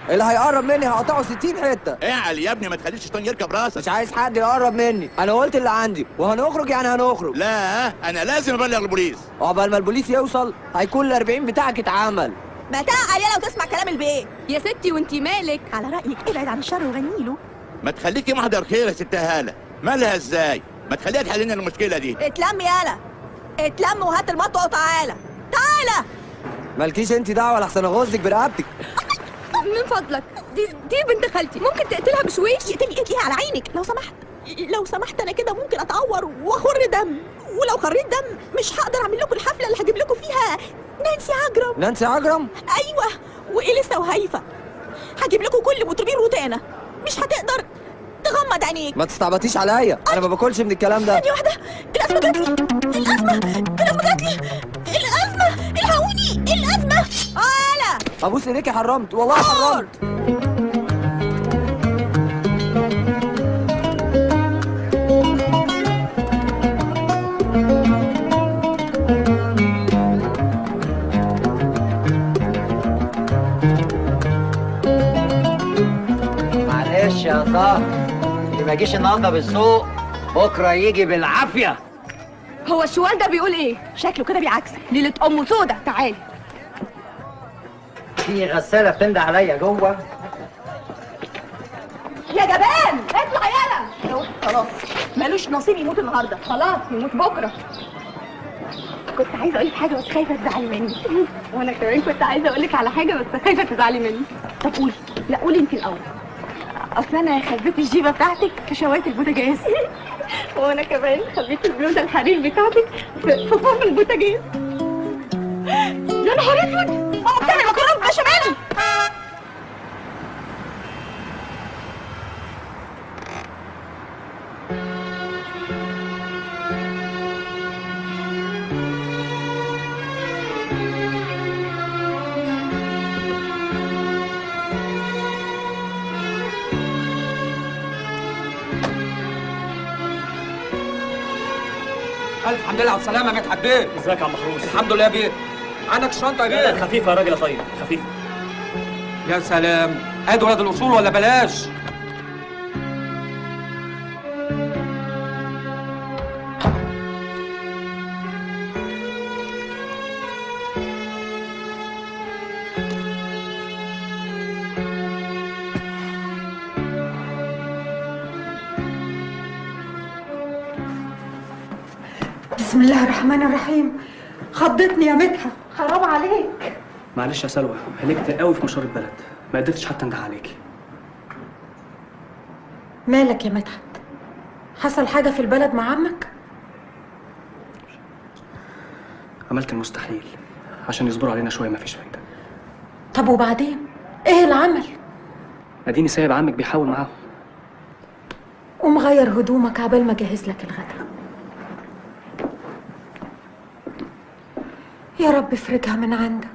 اللي هيقرب مني هقطعه 60 حته. اعقل يا ابني، ما تخليش الشيطان يركب راسك. مش عايز حد يقرب مني، انا قلت اللي عندي وهنخرج يعني هنخرج. لا انا لازم ابلغ البوليس. عقبال ما البوليس يوصل هيكون ال40 بتاعك اتعمل. ما تعقل يا لو تسمع كلام البيت. يا ستي وانتي مالك؟ على رايك ابعد عن الشر وغني له. ما تخليكي محضر خير يا ست هاله. مالها ازاي؟ ما تخليها تحل لنا المشكله دي. اتلم يالا، اتلم وهات المطوه وتعالى تعالى. مالكيش انت دعوه لحسن اغزك برقبتك. من فضلك، دي بنت خالتي، ممكن تقتلها بشويش؟ يقتلي ايديها على عينك لو سمحت. لو سمحت انا كده ممكن اتعور واخر دم، ولو خريت دم مش هقدر اعمل لكم الحفله اللي هجيب لكم فيها نانسي عجرم. نانسي عجرم؟ ايوه، واليسا وهيفا. هجيب لكم كل مطربين روتانا، مش هتقدر تغمض عينيك. ما تستعبطيش عليا، انا ما باكلش من الكلام ده. ثانيه واحده، الازمه جاتلي، الازمه جاتلي، الازمه الهوني، الازمه. يالا ابوس ايديكي، حرمت والله حرمت. معلش يا صاحبي، اللي ما يجيش النهارده بالسوق بكره يجي بالعافيه. هو الشوال ده بيقول ايه؟ شكله كده بيعكسك. ليلة ام سودا. تعالي. في غساله بتنده عليا جوه. يا جبان اطلع يالا. خلاص مالوش نصيب يموت النهارده. خلاص يموت بكره. كنت عايزه اقول لك حاجه بس خايفه تزعلي مني. وانا كمان كنت عايزه اقول لك على حاجه بس خايفه تزعلي مني. طب قولي. لا قولي انت الاول. اصل انا خبيت الجيبه بتاعتك في شوايه البوتاجاز. وانا كمان خبيت البلوزه الحرير بتاعتك في فرن البوتاجاز. يا نهار اسود، ماما بتعمل مكرونه بالبشاميل. الف حمد لله على السلامه يا مدحت بيه. ازيك يا عم محروس؟ الحمد لله يا بيه. عندك الشنطه يا بيه؟ خفيفه يا راجل يا طيب، خفيفه. يا سلام، ادي ولاد الاصول ولا بلاش؟ بسم الله الرحمن الرحيم. خضتني يا مدحت، حرام عليك. معلش يا سلوى، هلكت قوي في مشوار البلد، ما قدرتش حتى انده عليكي. مالك يا مدحت؟ حصل حاجة في البلد مع عمك؟ عملت المستحيل عشان يصبروا علينا شويه، مفيش فايده. طب وبعدين؟ ايه العمل؟ اديني سايب عمك بيحاول معاهم. قوم غير هدومك عبال ما اجهز لك الغدا. يا رب افرجها من عندك.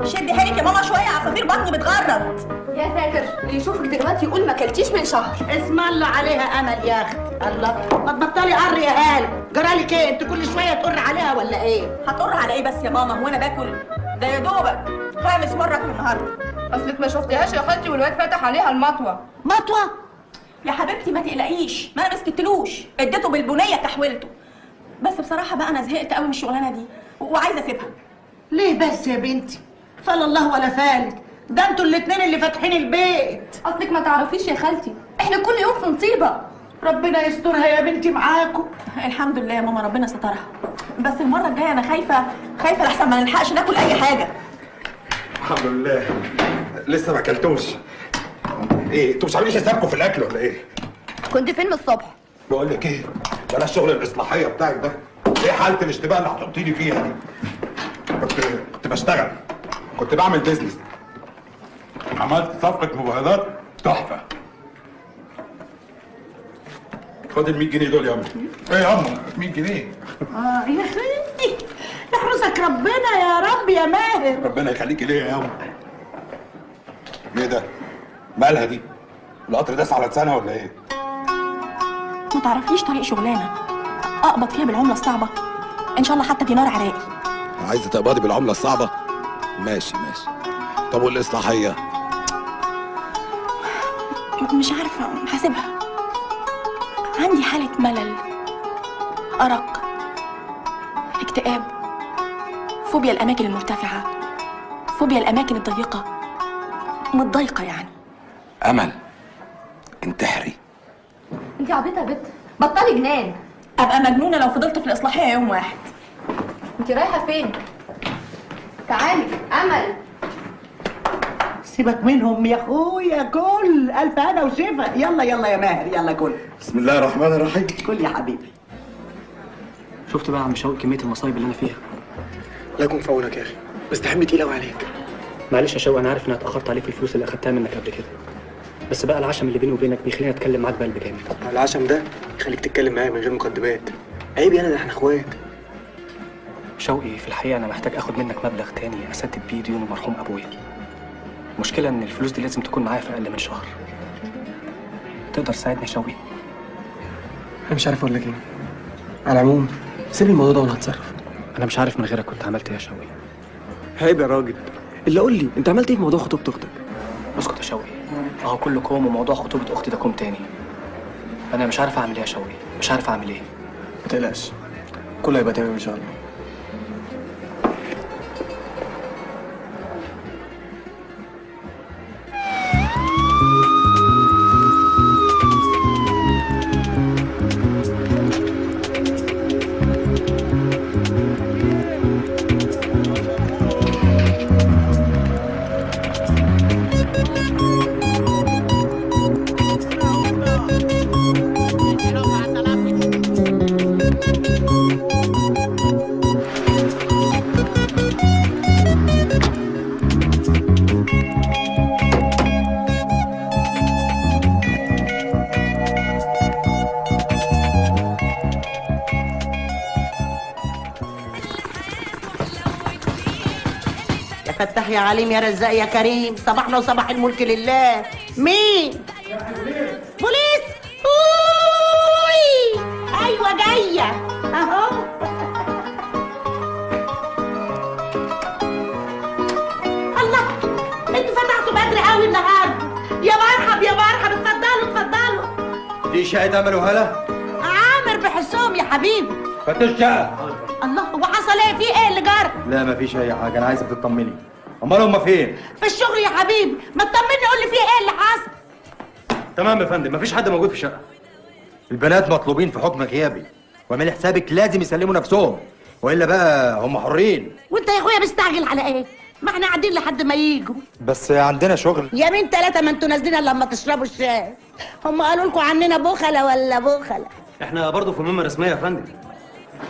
شدي حيلك يا ماما شويه، عصافير بطني بتغرد. يا ساتر، اللي يشوفك دلوقتي يقول ما كلتيش من شهر. اسم الله عليها امل يا اختي. الله، ما تبطلي قر يا هاله. جرالك ايه؟ انت كل شويه تقر عليها ولا ايه؟ هتقر على ايه بس يا ماما؟ هو انا باكل؟ ده يا دوبك 5 مرات من النهارده. اصلك ما شفتيهاش يا خالتي والواد فتح عليها المطوه. مطوه؟ يا حبيبتي ما تقلقيش، ما انا مسكتلوش، اديته بالبنيه كحولته. بس بصراحه بقى انا زهقت قوي من الشغلانه دي وعايزه اسيبها. ليه بس يا بنتي؟ فال الله ولا فالك، ده انتوا الاتنين اللي فاتحين البيت. اصلك ما تعرفيش يا خالتي، احنا كل يوم في مصيبه. ربنا يسترها يا بنتي معاكم. الحمد لله يا ماما ربنا سترها، بس المره الجايه انا خايفه لحسن ما نلحقش ناكل اي حاجه. الحمد لله. لسه ما اكلتوش. ايه انتوا مش عاملين حسابكم في الاكل ولا ايه؟ كنت فين من الصبح؟ بقول لك ايه، بلاش شغل الاصلاحيه بتاعك ده. ايه حاله الاشتباه اللي هتحطيني فيها دي؟ كنت بشتغل، كنت بعمل بيزنس، عملت صفقه موبايلات تحفه. خد ال 100 جنيه دول يا امي. ايه يا امي 100 جنيه؟ يا اخي يحرسك ربنا يا رب يا ماهر. ربنا يخليكي ليا يا امي. ايه ده؟ مالها دي؟ القطر داس على لسانها ولا ايه؟ ما تعرفليش طريق شغلانه اقبض فيها بالعمله الصعبه، ان شاء الله حتى دينار عراقي. عايزه تقبضي بالعمله الصعبه؟ ماشي ماشي، طب والاصلاحيه؟ مش عارفة، هسيبها. عندي حالة ملل، أرق، اكتئاب، فوبيا الأماكن المرتفعة، فوبيا الأماكن الضيقة، متضايقة يعني. امل انتحري. انت عبيطة يا بت، بطلي جنان. أبقى مجنونة لو فضلت في الإصلاحية يوم واحد. انت رايحة فين؟ تعالي أمل. سيبك منهم يا اخويا، كل الف هنا وشفا. يلا يلا يا ماهر، يلا كل. بسم الله الرحمن الرحيم. كل يا حبيبي. شفت بقى يا عم شوقي كميه المصايب اللي انا فيها؟ لا يكون في عونك يا اخي، بس ده حمل تقيل قوي عليك. معلش يا شوقي، انا عارف اني اتاخرت عليك في الفلوس اللي اخدتها منك قبل كده، بس بقى العشم اللي بيني وبينك بيخليني اتكلم معاك بقلب جامد. العشم ده يخليك تتكلم معايا من غير مقدمات. عيب يعني، ده احنا اخوات. شوقي، في الحقيقه انا محتاج اخد منك مبلغ تاني اسدد بيه ديون المرحوم ابويا. المشكله ان الفلوس دي لازم تكون معايا في اقل من شهر. تقدر تساعدني يا شوقي؟ انا مش عارف اقول لك ايه. على العموم سيب الموضوع ده وانا هتصرف. انا مش عارف من غيرك كنت عملت ايه يا شوقي. عيب يا راجل، اللي قول لي انت عملت ايه في موضوع خطوبه اختك؟ اسكت يا شوقي، اهو كله كوم وموضوع خطوبه اختي ده كوم تاني. انا مش عارف اعمل ايه يا شوقي، مش عارف اعمل ايه. ما تقلقش، كله هيبقى تمام ان شاء الله. فتح يا عليم يا رزاق يا كريم، صباحنا وصباح الملك لله. مين؟ بوليس. اوي ايوه جايه اهو. الله، انتوا فتحتوا بدري قوي النهارده. يا مرحب يا مرحب، اتفضلوا اتفضلوا. دي شقة أمل وهلا؟ عامر بحسهم يا حبيبي. فتش شقة. الله، هو حصل ايه؟ في ايه اللي جرى؟ لا مفيش أي حاجة، أنا عايزك تطمني. أمال هما فين؟ في الشغل يا حبيبي. ما تطمني، قول لي في ايه اللي حصل. تمام يا فندم، مفيش حد موجود في الشقة. البنات مطلوبين في حكم غيابي، واعملي حسابك لازم يسلموا نفسهم، والا بقى هم حرين. وانت يا اخويا مستعجل على ايه؟ ما احنا قاعدين لحد ما يجوا. بس عندنا شغل. يمين ثلاثة ما انتوا نازلين الا لما تشربوا الشاي. هم قالوا لكم عننا بخلة ولا بخلة؟ احنا برضه في مهمة رسمية يا فندم.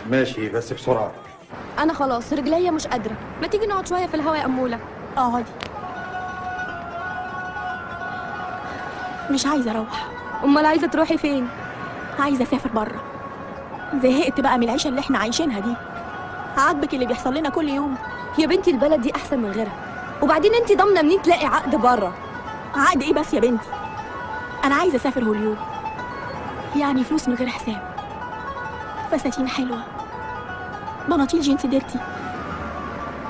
ماشي بس بسرعة. انا خلاص رجليا مش قادره، ما تيجي نقعد شويه في الهوا يا اموله؟ اقعدي. مش عايزه اروح. امال عايزه تروحي فين؟ عايزه اسافر بره. زهقت بقى من العيشه اللي احنا عايشينها دي. عاجبك اللي بيحصل لنا كل يوم؟ يا بنتي البلد دي احسن من غيرها، وبعدين انت ضامنه منين تلاقي عقد بره؟ عقد ايه بس يا بنتي؟ انا عايزه اسافر هوليود، يعني فلوس من غير حساب، فساتين حلوه، بناطيل جينز ديرتي،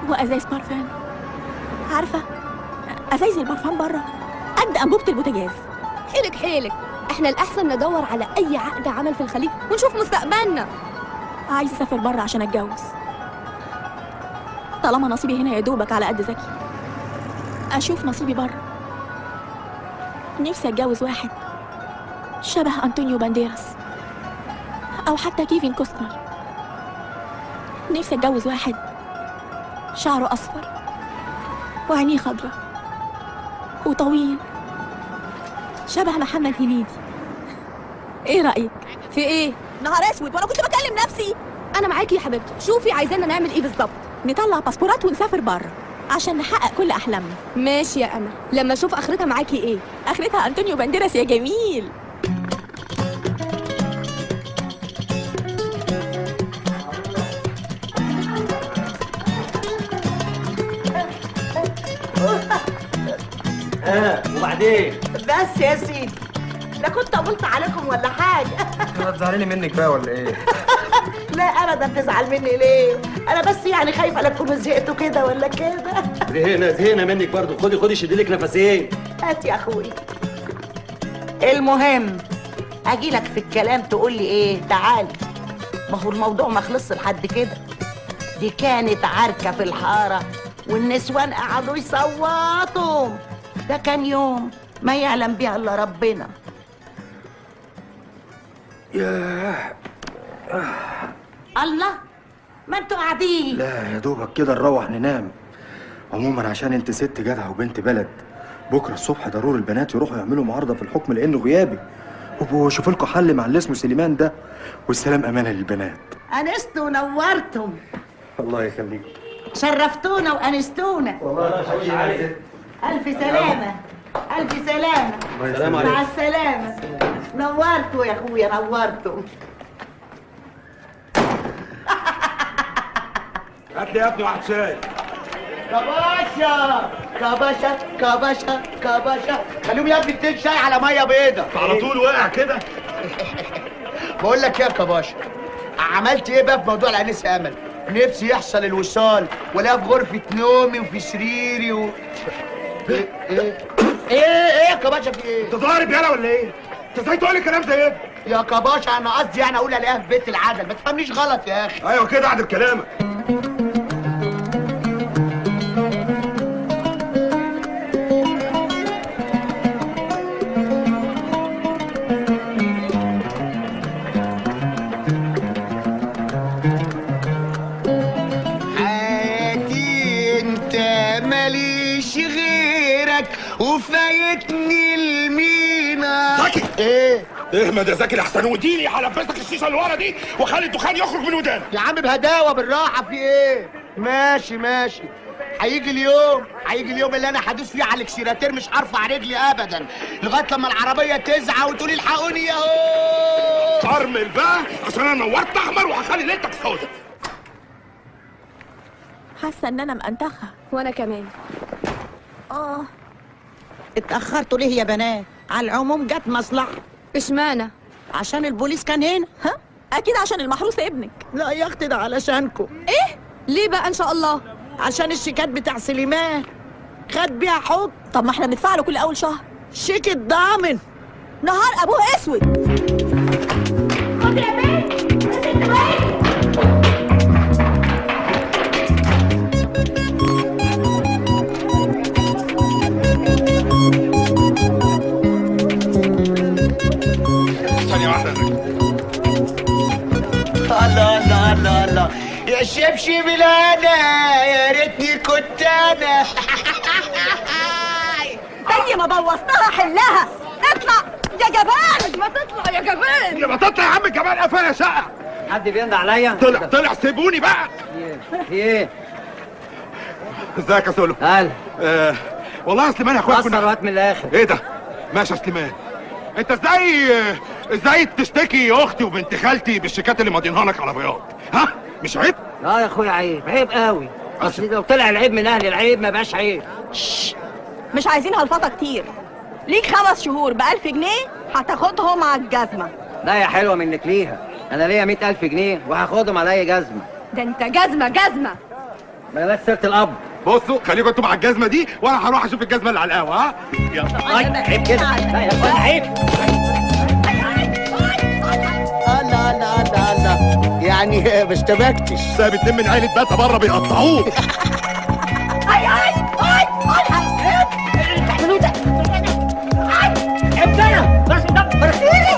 وازايز بارفان. عارفه ازايز البارفان بره قد انبوبه البوتاجاز. حيلك حيلك، احنا الاحسن ندور على اي عقد عمل في الخليج ونشوف مستقبلنا. عايزه اسافر بره عشان اتجوز، طالما نصيبي هنا يا دوبك على قد ذكي. اشوف نصيبي بره. نفسي اتجوز واحد شبه انطونيو بانديراس او حتى كيفن كوستنر. نفسي اتجوز واحد شعره اصفر وعينيه خضرا وطويل شبه محمد هنيدي. ايه رايك؟ في ايه؟ نهار اسود وانا كنت بكلم نفسي. انا معاكي يا حبيبتي، شوفي عايزانا نعمل ايه بالظبط. نطلع باسبورات ونسافر بره عشان نحقق كل احلامنا. ماشي يا امل، لما اشوف اخرتها معاكي ايه. اخرتها انطونيو بانديراس يا جميل. وبعدين؟ بس يا سيدي، لا كنت قلت عليكم ولا حاجة. انت هتزعليني منك بقى ولا ايه؟ لا ابدا تزعل مني ليه؟ انا بس يعني خايفه لا تكونوا زهقتوا كده ولا كده. زهقنا منك برضه. خدي شدي لك نفسين. هات يا اخوي. المهم اجيلك في الكلام تقول لي ايه؟ تعالي. ما هو الموضوع ما خلصش لحد كده. دي كانت عركه في الحاره والنسوان قعدوا يصوتوا. ده كان يوم ما يعلم بيها الا ربنا. ياه. الله، ما انتوا قاعدين. لا يا دوبك كده نروح ننام. عموما عشان انت ست جدعه وبنت بلد، بكره الصبح ضروري البنات يروحوا يعملوا معارضه في الحكم لانه غيابي. وشوفوا لكم حل مع اللي اسمه سليمان ده، والسلام امانه للبنات. انستوا ونورتم. الله يخليك. شرفتونا وانستونا. والله لا شكرا عليك. الف سلامه. الف سلامه. السلام عليكم. مع السلامه. نورتوا يا اخويا، نورتوا. هات لي يا ابني واحد شاي. كباشا كباشا كباشا كباشا، خليهم يا ابني 2 شاي على ميه بيضه. على طول واقع كده. بقول لك ايه يا كباشا، عملت ايه بقى في موضوع الانسه امل؟ نفسي يحصل الوصال ولا في غرفه نومي وفي سريري ايه يا كباشا في ايه؟ انت ضارب يالا ولا ايه؟ انت ازاي تقول لي كلام زي ده؟ يا كباشا انا قصدي يعني اقول الاقيها في بيت العدل، ما تفهمنيش غلط يا اخي. ايوه كده اعدل كلامك. وفايتني المينا. زكي ايه؟ اهمد يا زكي لحسن وديني هلبسك الشيشه اللي ورا دي وخلي الدخان يخرج من ودانك. يا عم بهداوه بالراحه، في ايه؟ ماشي. هيجي اليوم اللي انا هدوس فيه على الاكسيراتير، مش هرفع رجلي ابدا لغايه لما العربيه تزعق وتقولي الحقوني يا هو. فرمل بقى عشان انا نورت احمر وهخلي ليلتك سودا. حاسه ان انا مأنتخه. وانا كمان. اتأخرتوا ليه يا بنات؟ على العموم جت مصلحة. اشمعنى؟ عشان البوليس كان هنا. ها؟ أكيد عشان المحروس ابنك. لا يا أختي ده علشانكم. إيه؟ ليه بقى إن شاء الله؟ عشان الشيكات بتاع سليمان خد بيها حكم. طب ما احنا بندفع له كل أول شهر. شيك الضامن. نهار أبوه أسود. خد يا بنت. الله يا شبشب انا، يا ريتني كنت انا. زي ما بوظتها حلها. اطلع يا جبان. ما تطلع يا جبان. يا ما تطلع يا عم الجمال قفايا شقه. حد بيندى عليا؟ طلع سيبوني بقى. في ايه؟ ازيك يا سولو؟ هلا. والله يا سليمان يا اخويا كنا وقت من الاخر. ايه ده؟ ماشي يا سليمان. انت ازاي تشتكي اختي وبنت خالتي بالشيكات اللي ماضيينها لك على بياض؟ ها؟ مش عيب؟ لا يا اخويا عيب قوي. اصل لو طلع العيب من اهل العيب ما بقاش عيب. مش عايزين هلفطه كتير. ليك 5 شهور ب1000 جنيه هتاخدهم على الجزمه. لا يا حلوه منك ليها، انا ليا 100,000 جنيه وهاخدهم عليا جزمه. ده انت جزمه. بلاش سيره الاب. بصوا خليكم انتوا مع الجزمه دي وانا هروح اشوف الجزمه اللي على القهوه. ها؟ يلا. عيب كده. لا يا اخويا عيب. الله يعني ما اشتبكتش. سايب 2 من عيله بات بره بيقطعوه. تعملوا ده. ابتنا بس ده برخيلي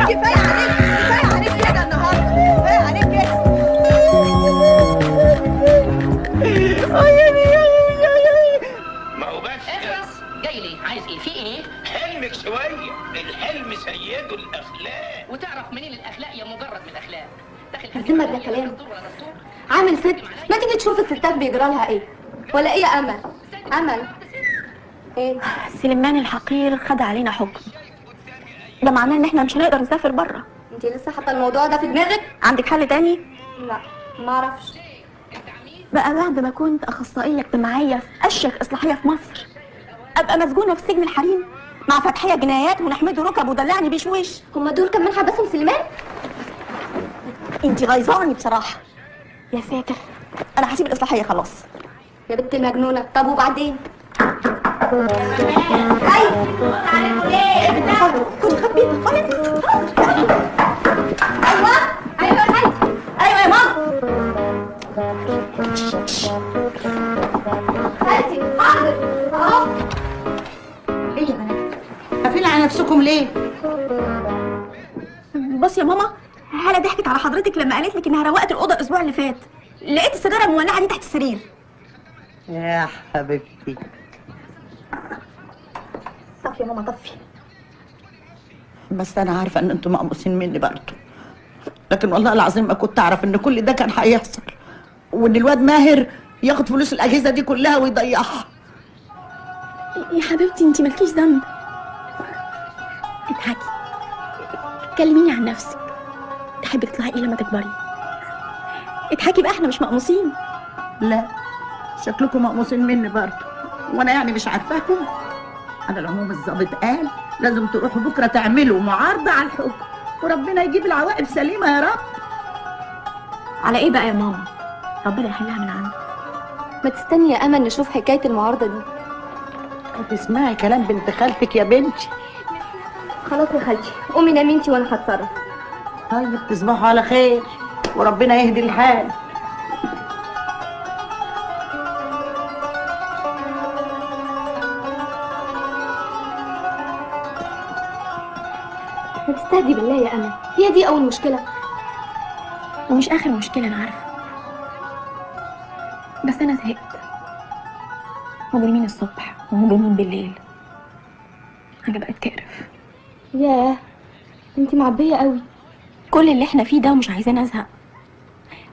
كفايه عليك كده النهارده. كفايه عليك كده. ما هو بس جاي لي عايز ايه؟ في ايه؟ حلمك شويه، الحلم سيده الاخلاق. وتعرف منين الاخلاق يا مجرد من الاخلاق؟ الذمة ده كلام عامل ست. ما تيجي تشوف الستات بيجرى لها ايه ولا ايه يا امل ايه؟ سليمان الحقير خد علينا حكم. ده معناه ان احنا مش هنقدر نسافر بره. انت لسه حاطه الموضوع ده في دماغك؟ عندك حل تاني؟ لا ما اعرفش. بقى بعد ما كنت اخصائيه اجتماعيه في اشيك اصلاحيه في مصر ابقى مسجونه في سجن الحريم؟ مع فتحيه جنايات ونحمده ركب ودلعني بشويش. هما دول كمان حبسهم سليمان؟ انت غيظاني بصراحه. يا ساتر، انا هسيب الاصلاحيه خلاص. يا بنت المجنونه، طب وبعدين؟ ايوه يا ماما. ايه يا بنات؟ قافلين على نفسكم ليه؟ بص يا ماما، هالة ضحكت على حضرتك لما قالت لك انها روقت الاوضه الاسبوع اللي فات. لقيت السيجاره المولعه دي تحت السرير. يا حبيبتي طفي يا ماما طفي. بس انا عارفه ان انتم مقموصين مني برضه، لكن والله العظيم ما كنت اعرف ان كل ده كان هيحصل، وان الواد ماهر ياخد فلوس الاجهزه دي كلها ويضيعها. يا حبيبتي انت مالكيش ذنب. اضحكي، كلميني عن نفسك. تحبي تطلعي ايه لما تكبري؟ اضحكي بقى، احنا مش مقموصين. لا، شكلكم مقموصين مني برضه، وانا يعني مش عارفاكم. على العموم الظابط قال لازم تروحوا بكره تعملوا معارضه على الحكم، وربنا يجيب العواقب سليمه يا رب. على ايه بقى يا ماما؟ ربنا يحلها من عنده. ما تستني يا امل نشوف حكايه المعارضه دي. تسمعي كلام بنت خالتك يا بنتي. خلاص يا خالتي، قومي نامي انتي وانا هتصرف. طيب تصبحوا على خير وربنا يهدي الحال. ما تستهدي بالله يا امل، هي دي اول مشكله ومش اخر مشكله، انا عارفه. بس انا زهقت. مجرمين الصبح ومجرمين بالليل، حاجه بقت تقرف. ياه، انتي معبيه قوي. كل اللي احنا فيه ده ومش عايزين ازهق.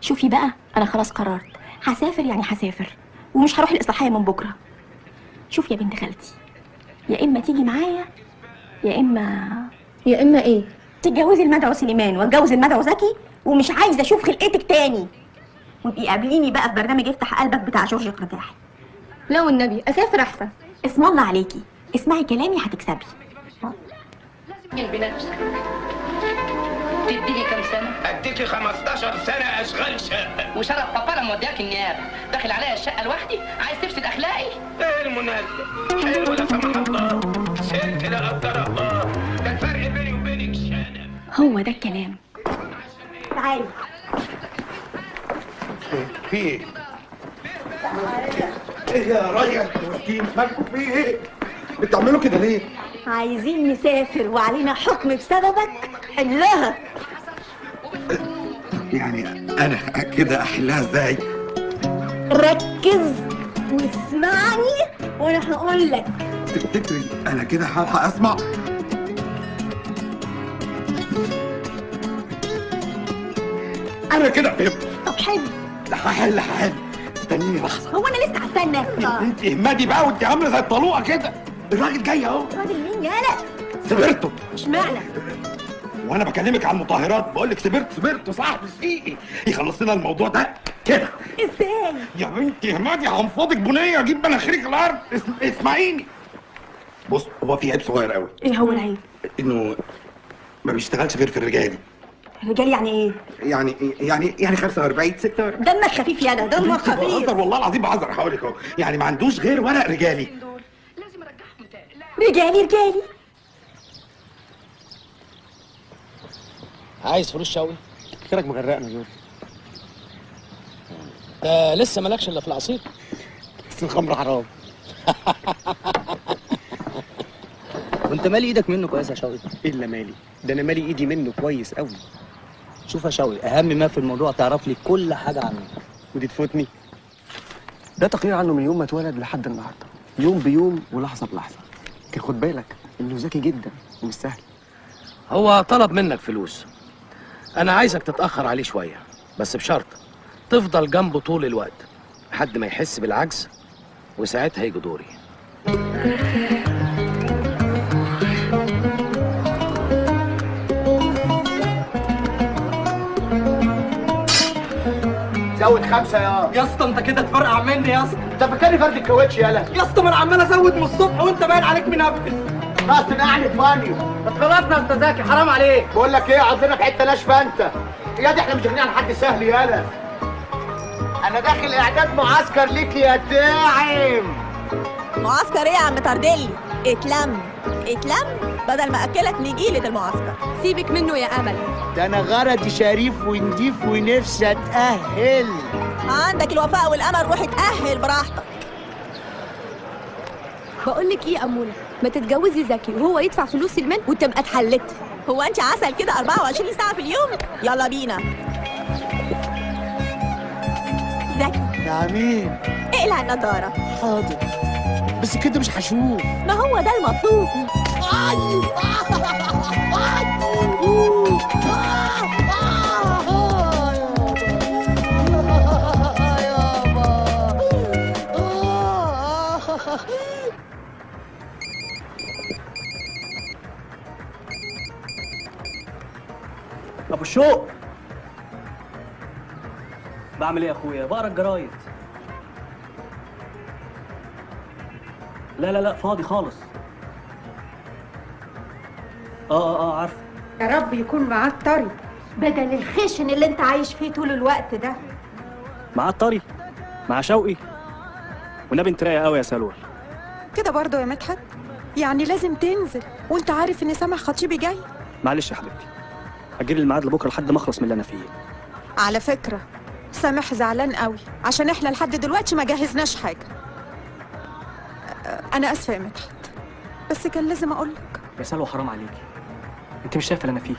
شوفي بقى، انا خلاص قررت هسافر، يعني هسافر، ومش هروح الاصلاحيه من بكره. شوفي يا بنت خالتي، يا اما تيجي معايا يا اما ايه؟ تتجوزي المدعو سليمان واتجوز المدعو زكي، ومش عايزه اشوف خلقتك تاني. وابقي قابليني بقى في برنامج افتح قلبك بتاع جورج قرداحي. لا والنبي اسافر احسن. اسم الله عليكي، اسمعي كلامي هتكسبي. البنات تديني كم سنة؟ اديكي 15 سنة اشغال شقة. وشرف بابا مودياك النيابة، داخل عليا الشقة لوحدي، عايز تفسد اخلاقي؟ ايه المناسبة؟ حلو لا سمح الله، ست لا قدر الله، ده الفرق بيني وبينك شنب. هو ده الكلام. تعالي. في ايه؟ ايه يا راجل مسكين، مالكوا في ايه؟ بتعملوا كده ليه؟ عايزين نسافر وعلينا حكم بسببك، حلها. يعني انا كده احلها ازاي؟ ركز واسمعني وانا هقول لك. تفتكري انا كده هلحق اسمع؟ انا كده فهمت. طب حلو. لا هحل استنيني لحظه. هو انا لسه هستنى؟ انت اهمدي بقى وانت عامله زي الطلوقه كده. الراجل جاي اهو. الراجل مين يالا؟ سبرته. اشمعنى؟ وانا بكلمك عن المطهرات بقول لك سبرته صاحب دقيقي يخلص لنا الموضوع ده كده. ازاي؟ يا بنتي اهمدي هنفضك بنيه اجيب مناخيرك الارض. اسمعيني. بص، هو في عيب صغير قوي. ايه هو العيب؟ انه ما بيشتغلش غير في الرجالي. الرجال يعني ايه؟ يعني 45 46. دمك خفيف يالا، دمك خفيف. بهزر والله العظيم بهزر، هقول لك اهو، يعني ما عندوش غير ورق رجالي. رجالي. عايز فلوس شوي؟ فكرك مغرقنا جورج. لسه مالكش الا في العصير؟ بس الخمر حرام. وانت مالي ايدك منه كويس يا شوقي؟ الا مالي، ده انا مالي ايدي منه كويس قوي. شوف يا شوقي، اهم ما في الموضوع تعرف لي كل حاجه عنه. ودي تفوتني؟ ده تقرير عنه من يوم ما اتولد لحد النهارده، يوم بيوم ولحظه بلحظه. لكن خد بالك انه ذكي جدا ومش سهل. هو طلب منك فلوس، انا عايزك تتاخر عليه شويه، بس بشرط تفضل جنبه طول الوقت لحد ما يحس بالعجز، وساعتها هيجي دوري. زود 5 يا اسطى. انت كده تفرقع مني يا اسطى. انت فاكرني فرد الكاوتش يالا؟ يا اسطى ما انا عمال ازود من الصبح وانت باين عليك منفذ. ناقص نقعني فانيو. ما تخلصنا يا استاذ زكي، حرام عليك. بقول لك ايه، اقعد لنا في حته ناشفه انت. يا دي احنا مش داخلين على حد سهل يالا. انا داخل اعداد معسكر ليك يا داعم. معسكر ايه يا عم تردلي؟ اتلم بدل ما اكلك نجيلة المعسكر. سيبك منه يا امل. ده انا غرضي شريف ونضيف ونفسي اتاهل. عندك الوفاء والامل، روح اتاهل براحتك. بقول لك ايه يا امونه، ما تتجوزي زكي وهو يدفع فلوس سليمان وتبقى اتحلت. هو انت عسل كده 24 ساعة في اليوم؟ يلا بينا. زكي نعمين. اقلع النضارة. حاضر، بس كده مش هشوف. ما هو ده المطلوب. ابو الشوق، بعمل ايه يا اخويا؟ بقرا الجرايد. لا فاضي خالص. عارف. يا رب يكون معاك طري بدل الخشن اللي انت عايش فيه طول الوقت ده. معاه الطري، مع شوقي، والنبي انت رايقه قوي يا سلوى. كده برضه يا مدحت؟ يعني لازم تنزل وانت عارف ان سامح خطيبي جاي. معلش يا حبيبتي، اجل الميعاد لبكره لحد ما اخلص من اللي انا فيه. على فكره سامح زعلان قوي عشان احنا لحد دلوقتي ما جهزناش حاجه. انا اسفه يا مدحت، بس كان لازم اقول لك. يا سلوى حرام عليكي، انت مش شايفه اللي انا فيه.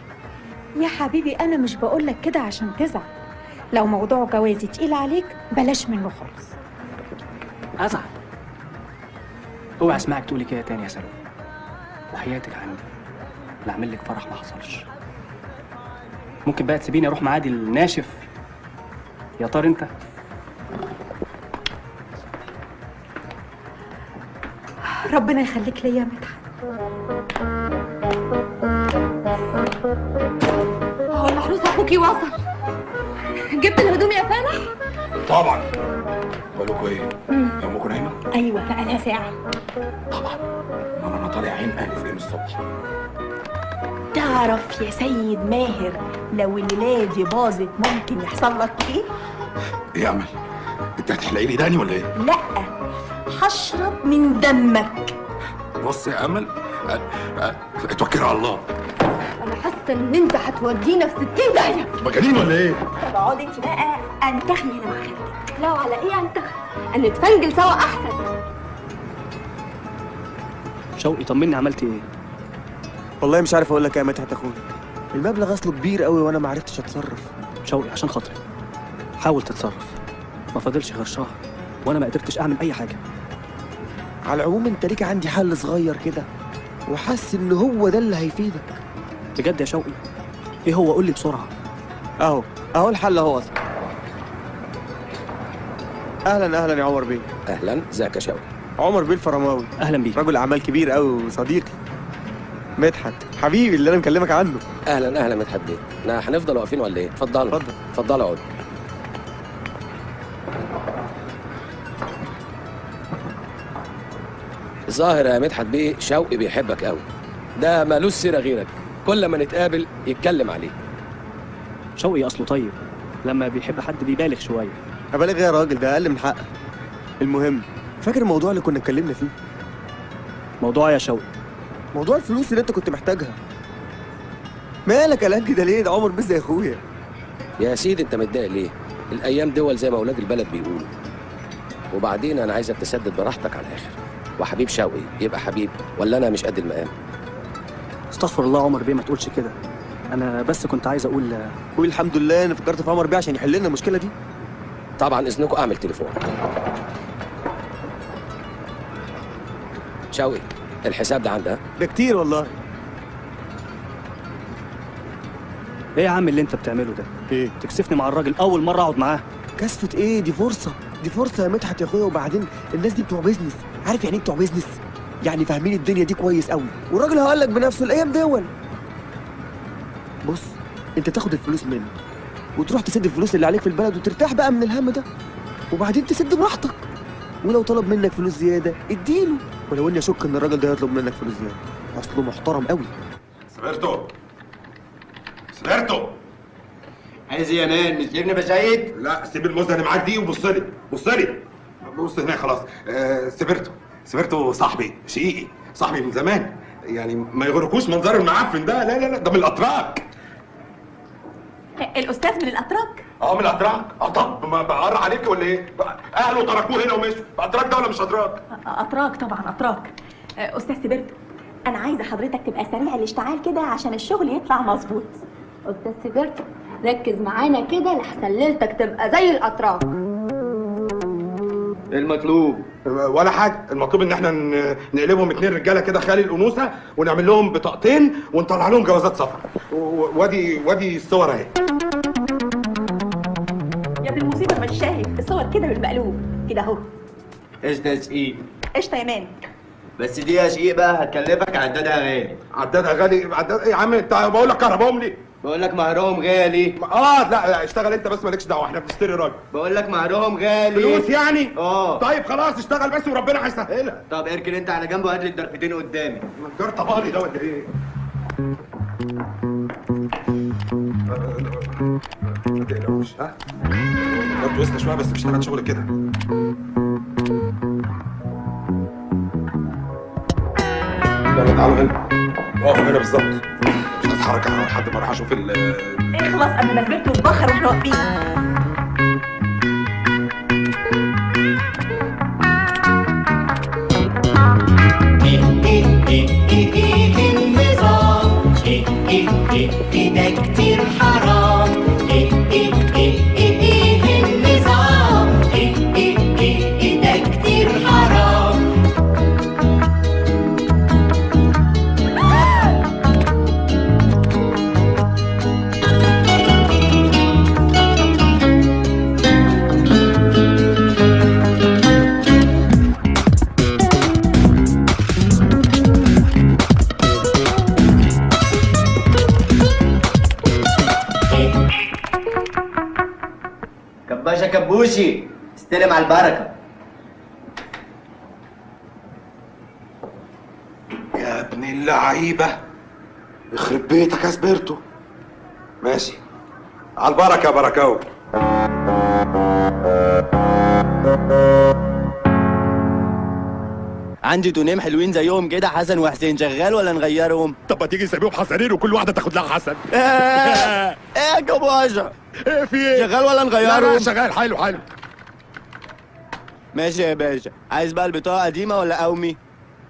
يا حبيبي انا مش بقول لك كده عشان تزعل. لو موضوع جوازي تقيل عليك بلاش منه خالص. ازعل؟ اوعي اسمعك تقولي كده تاني يا سلوى، وحياتك عندي لا اعمل لك فرح ما حصلش. ممكن بقى تسيبيني اروح معادي الناشف يا طار انت. ربنا يخليك ليا يا مدحت. هو المحروس اخوكي وصل. جبت الهدوم يا فالح؟ طبعا. بقول لكم ايه؟ امكم نايمه؟ ايوه بقى لها ساعه. طبعا. انا طالع عين اهلي في الصبح. تعرف يا سيد ماهر لو الليله دي باظت ممكن يحصل لك ايه؟ ايه يا امل؟ انت هتحلقي لي داني ولا ايه؟ لا، هشرب من دمك. بص يا امل، اتوكلي على الله. انا حاسه ان انت هتودينا في 60 داهيه. مجانين ولا ايه؟ طب اقعدي انت بقى انتخني هنا مع خالتك. لا وعلى ايه انتخ؟ ان نتفنجل سوا احسن. شوقي طمني، عملتي ايه؟ والله مش عارف اقول لك ايه يا مدحت اخويا. المبلغ اصله كبير قوي وانا ما عرفتش اتصرف. شوقي عشان خاطري حاول تتصرف، ما فاضلش غير شهر وانا ما قدرتش اعمل اي حاجه. على العموم انت ليك عندي حل صغير كده وحاسس ان هو ده اللي هيفيدك. بجد يا شوقي؟ ايه هو؟ قول لي بسرعه. اهو الحل اهو اصلا. اهلا يا عمر بيه. اهلا، ازيك يا شوقي؟ عمر بيه الفرماوي. اهلا بيك. رجل اعمال كبير قوي وصديقي. مدحت حبيبي اللي انا مكلمك عنه. اهلا مدحت بيه. احنا هنفضل واقفين ولا ايه؟ اتفضلوا اقعدوا. ظاهر يا مدحت بيه شوقي بيحبك قوي. ده مالوش سيره غيرك، كل ما نتقابل يتكلم عليك. شوقي اصله طيب، لما بيحب حد بيبالغ شويه. ابالغ ايه يا راجل؟ ده اقل من حقك. المهم، فاكر الموضوع اللي كنا اتكلمنا فيه؟ موضوع يا شوقي؟ موضوع الفلوس اللي انت كنت محتاجها. مالك قلقان كده ليه؟ ده عمر بيه زي اخويا. يا سيدي انت متضايق ليه؟ الايام دول زي ما اولاد البلد بيقولوا. وبعدين انا عايزك تسدد براحتك على الاخر. وحبيب شوقي يبقى حبيب ولا انا مش قد المقام؟ استغفر الله عمر بيه، ما تقولش كده. انا بس كنت عايز اقول الحمد لله انا فكرت في عمر بيه عشان يحل لنا المشكله دي. طبعا اذنكم اعمل تليفون. شوقي الحساب ده عندها؟ ده كتير والله. ايه يا عم اللي انت بتعمله ده؟ ايه؟ تكسفني مع الراجل اول مره اقعد معاه. كسفة ايه؟ دي فرصه يا مدحت يا اخويا. وبعدين الناس دي بتوع بيزنس. عارف يعني ايه بتوع بيزنس؟ يعني فاهمين الدنيا دي كويس قوي. والراجل هقول لك بنفسه الايام دول. بص، انت تاخد الفلوس منه وتروح تسد الفلوس اللي عليك في البلد وترتاح بقى من الهم ده، وبعدين تسد براحتك. ولو طلب منك فلوس زياده اديله، ولو اني اشك ان الراجل ده هيطلب منك فلوس زياده. اصله محترم قوي. سبيرتو عايز ايه يا مان؟ مش جبني بشايد؟ لا سيب الموزه اللي معاك دي وبص لي بص هنا خلاص. سبيرتو صاحبي شقيقي، صاحبي من زمان، يعني ما يغركوش منظر المعفن ده. لا لا لا، ده من الاتراك. الاستاذ من الاتراك؟ من الاتراك. طب ما بقر عليك ولا ايه؟ اهله تركوه هنا ومشوا. اتراك ده ولا مش اتراك؟ اتراك طبعا اتراك. استاذ سبيرتو، انا عايزه حضرتك تبقى سريع الاشتعال كده عشان الشغل يطلع مظبوط. استاذ سبيرتو ركز معانا كده لحسن ليلتك تبقى زي الاتراك. ايه المطلوب؟ ولا حاجه، المطلوب ان احنا نقلبهم 2 رجاله كده خالي الانوثه ونعمل لهم بطاقتين ونطلع لهم جوازات سفر. وادي الصور اهي. يا ابن المصيبه مش شايف الصور كده بالمقلوب كده اهو. قشطه يا شقيق. قشطه يا مان. بس دي يا شقيق بقى هتكلفك عدادها غالي. عدادها غالي؟ عداد ايه يا عم انت؟ بقول لك كهربهم لي. بقول لك مهرهم غالي. لا اشتغل انت بس، مالكش دعوه، احنا بنشتري راجل. بقول لك مهرهم غالي. فلوس يعني؟ طيب خلاص اشتغل بس وربنا هيسهلها. طب اركن انت على جنب وهات لي الدرفتين قدامي. النجار طبالي ده ولا ايه؟ ما تقلقوش. برضه وسط شويه بس بيشتغل شغل كده. يلا تعالوا هنا، اقفوا هنا بالظبط، مش هتحرك لحد ما اروح اشوف اخلص قبل ما سبيرتو يتبخر واحنا واقفين. ده كتير حرام. النظام ده كتير حرام. كباشا كبوشي، استلم على البركه. يا ابن اللعيبه، يخرب بيتك يا سبيرتو. ماشي على البركه يا بركاوي. عندي تونين حلوين زيهم كده، حسن وحسين، شغال ولا نغيرهم؟ طب ما تيجي نسميهم حسنين وكل واحده تاخد لها حسن. ايه يا كباشا؟ ايه في ايه؟ شغال ولا نغيرهم؟ لا شغال، حلو. ماشي يا باشا. عايز بقى البطاقه قديمه ولا قومي؟